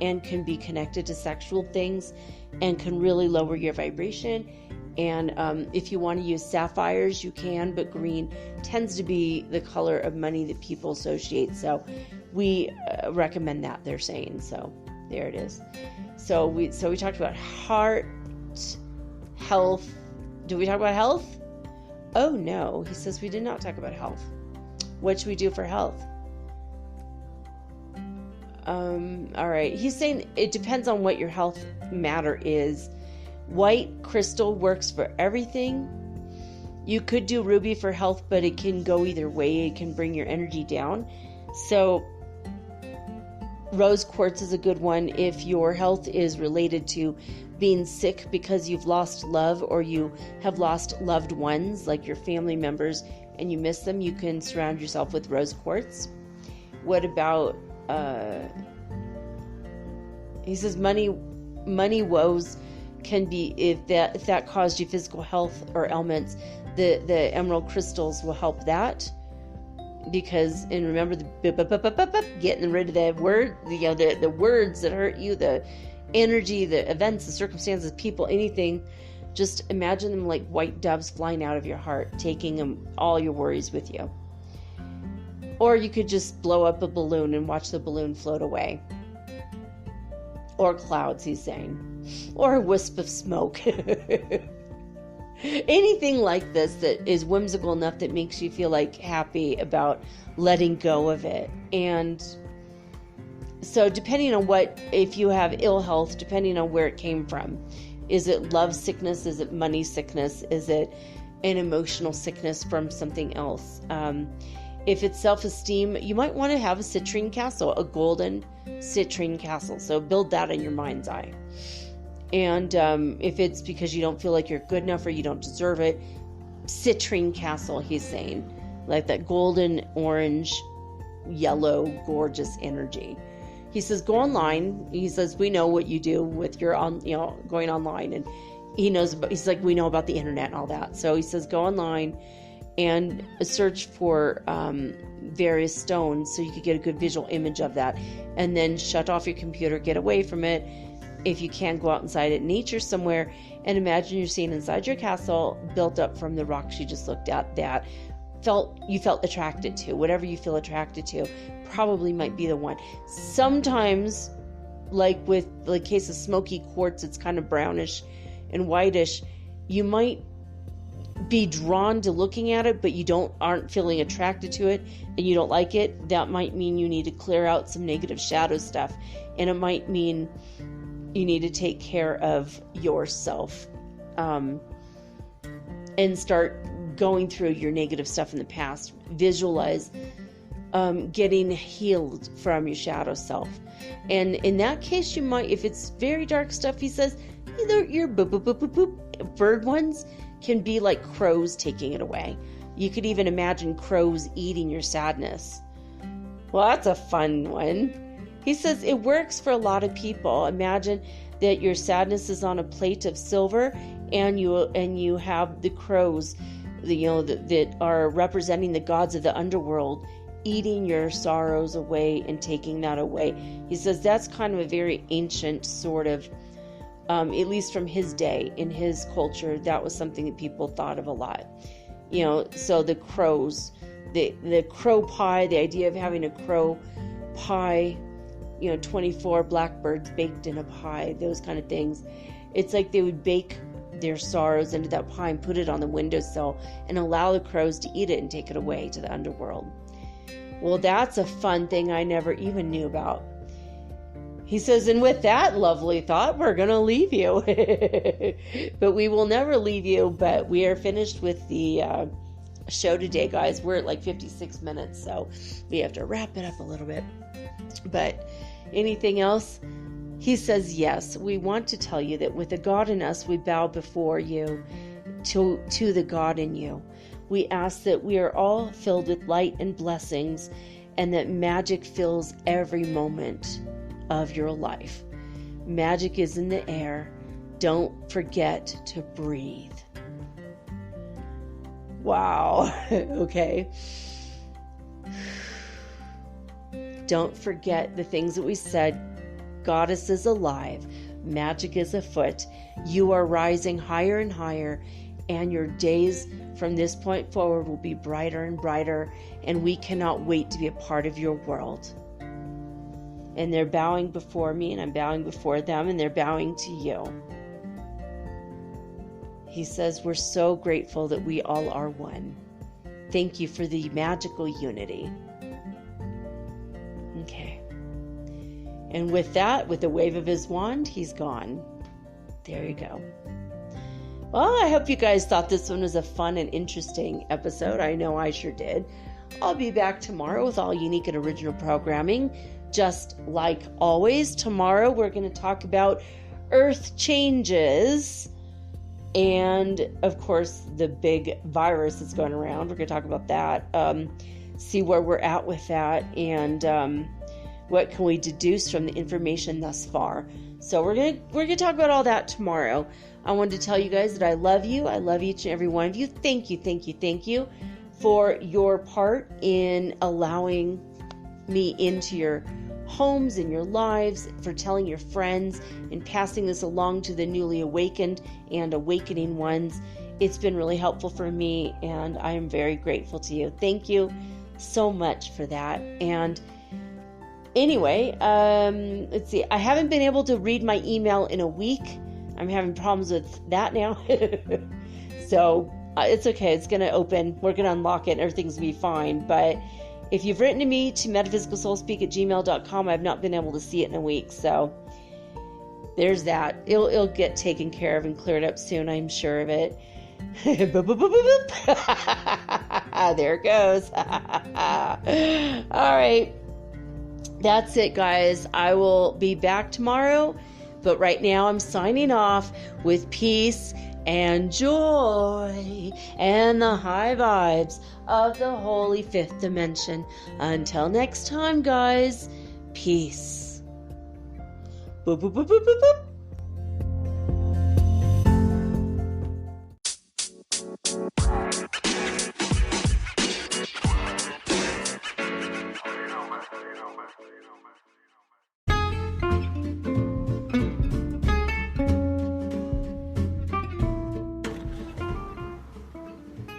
and can be connected to sexual things and can really lower your vibration. And if you want to use sapphires, you can, but green tends to be the color of money that people associate. So we recommend that, they're saying. So there it is. So we talked about heart, health. Did we talk about health? Oh no, he says we did not talk about health. What should we do for health? All right. He's saying it depends on what your health matter is. White crystal works for everything. You could do ruby for health, but it can go either way. It can bring your energy down. So rose quartz is a good one if your health is related to being sick because you've lost love or you have lost loved ones, like your family members, and you miss them. You can surround yourself with rose quartz. What about he says money woes can be if that caused you physical health or ailments, the emerald crystals will help that. Because, and remember getting rid of the word, the words that hurt you, the energy, the events, the circumstances, people, anything. Just imagine them like white doves flying out of your heart, taking all your worries with you. Or you could just blow up a balloon and watch the balloon float away. Or clouds, he's saying. or a wisp of smoke. Anything like this that is whimsical enough that makes you feel like happy about letting go of it. And so depending on if you have ill health, depending on where it came from, is it love sickness? Is it money sickness? Is it an emotional sickness from something else? If it's self-esteem, you might want to have a citrine castle, a golden citrine castle. So build that in your mind's eye. And if it's because you don't feel like you're good enough or you don't deserve it, citrine castle, he's saying. Like that golden, orange, yellow, gorgeous energy. He says, go online. He says, we know what you do with your going online. And he's like, we know about the internet and all that. So he says, go online and search for various stones so you could get a good visual image of that. And then shut off your computer, get away from it. If you can, go out inside at nature somewhere and imagine you're seeing inside your castle built up from the rocks you just looked at that you felt attracted to. Whatever you feel attracted to probably might be the one. Sometimes, like with the case of smoky quartz, it's kind of brownish and whitish. You might be drawn to looking at it, but you aren't feeling attracted to it and you don't like it. That might mean you need to clear out some negative shadow stuff, and it might mean you need to take care of yourself and start going through your negative stuff in the past. Visualize getting healed from your shadow self. And in that case, you might, if it's very dark stuff, he says, either your bird ones can be like crows taking it away. You could even imagine crows eating your sadness. Well, that's a fun one. He says it works for a lot of people. Imagine that your sadness is on a plate of silver, and you have the crows, that are representing the gods of the underworld, eating your sorrows away and taking that away. He says that's kind of a very ancient sort of, at least from his day, in his culture, that was something that people thought of a lot. So the crows, the crow pie, the idea of having a crow pie, 24 blackbirds baked in a pie, those kind of things. It's like they would bake their sorrows into that pie and put it on the windowsill and allow the crows to eat it and take it away to the underworld. Well, that's a fun thing I never even knew about. He says, and with that lovely thought, we're going to leave you. But we will never leave you, but we are finished with the show today, guys. We're at like 56 minutes, so we have to wrap it up a little bit. But anything else? He says, yes, we want to tell you that with the God in us, we bow before you to the God in you. We ask that we are all filled with light and blessings, and that magic fills every moment of your life. Magic is in the air. Don't forget to breathe. Wow. Okay. Don't forget the things that we said. Goddess is alive. Magic is afoot. You are rising higher and higher, and your days from this point forward will be brighter and brighter, and we cannot wait to be a part of your world. And they're bowing before me, and I'm bowing before them, and they're bowing to you. He says, we're so grateful that we all are one. Thank you for the magical unity. Okay. And with that, with a wave of his wand, he's gone. There you go. Well, I hope you guys thought this one was a fun and interesting episode. I know I sure did. I'll be back tomorrow with all unique and original programming. Just like always, tomorrow we're going to talk about Earth changes. And, of course, the big virus that's going around. We're going to talk about that. See where we're at with that. And what can we deduce from the information thus far. So we're gonna talk about all that tomorrow. I wanted to tell you guys that I love you. I love each and every one of you. Thank you for your part in allowing me into your homes and your lives, for telling your friends and passing this along to the newly awakened and awakening ones. It's been really helpful for me, and I am very grateful to you. Thank you so much for that. And Anyway, let's see. I haven't been able to read my email in a week. I'm having problems with that now. So it's okay. It's going to open. We're going to unlock it and everything's going to be fine. But if you've written to me to metaphysicalsoulspeak@gmail.com, I've not been able to see it in a week. So there's that. It'll get taken care of and cleared up soon. I'm sure of it. Boop, boop, boop, boop, boop. There it goes. All right. That's it, guys. I will be back tomorrow. But right now I'm signing off with peace and joy and the high vibes of the holy fifth dimension. Until next time, guys, peace. Boop, boop, boop, boop, boop, boop.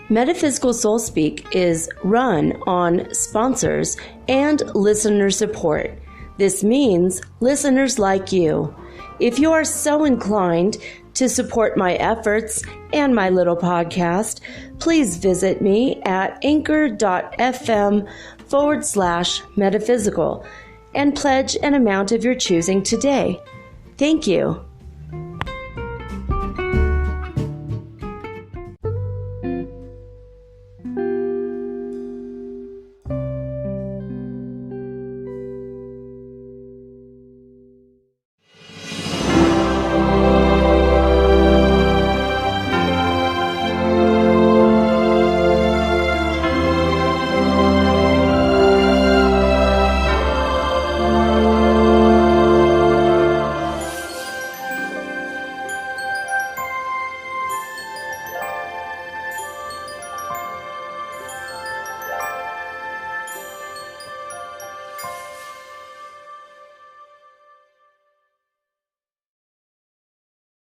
Metaphysical Soul Speak is run on sponsors and listener support. This means listeners like you. If you are so inclined to support my efforts and my little podcast, please visit me at anchor.fm/metaphysical and pledge an amount of your choosing today. Thank you.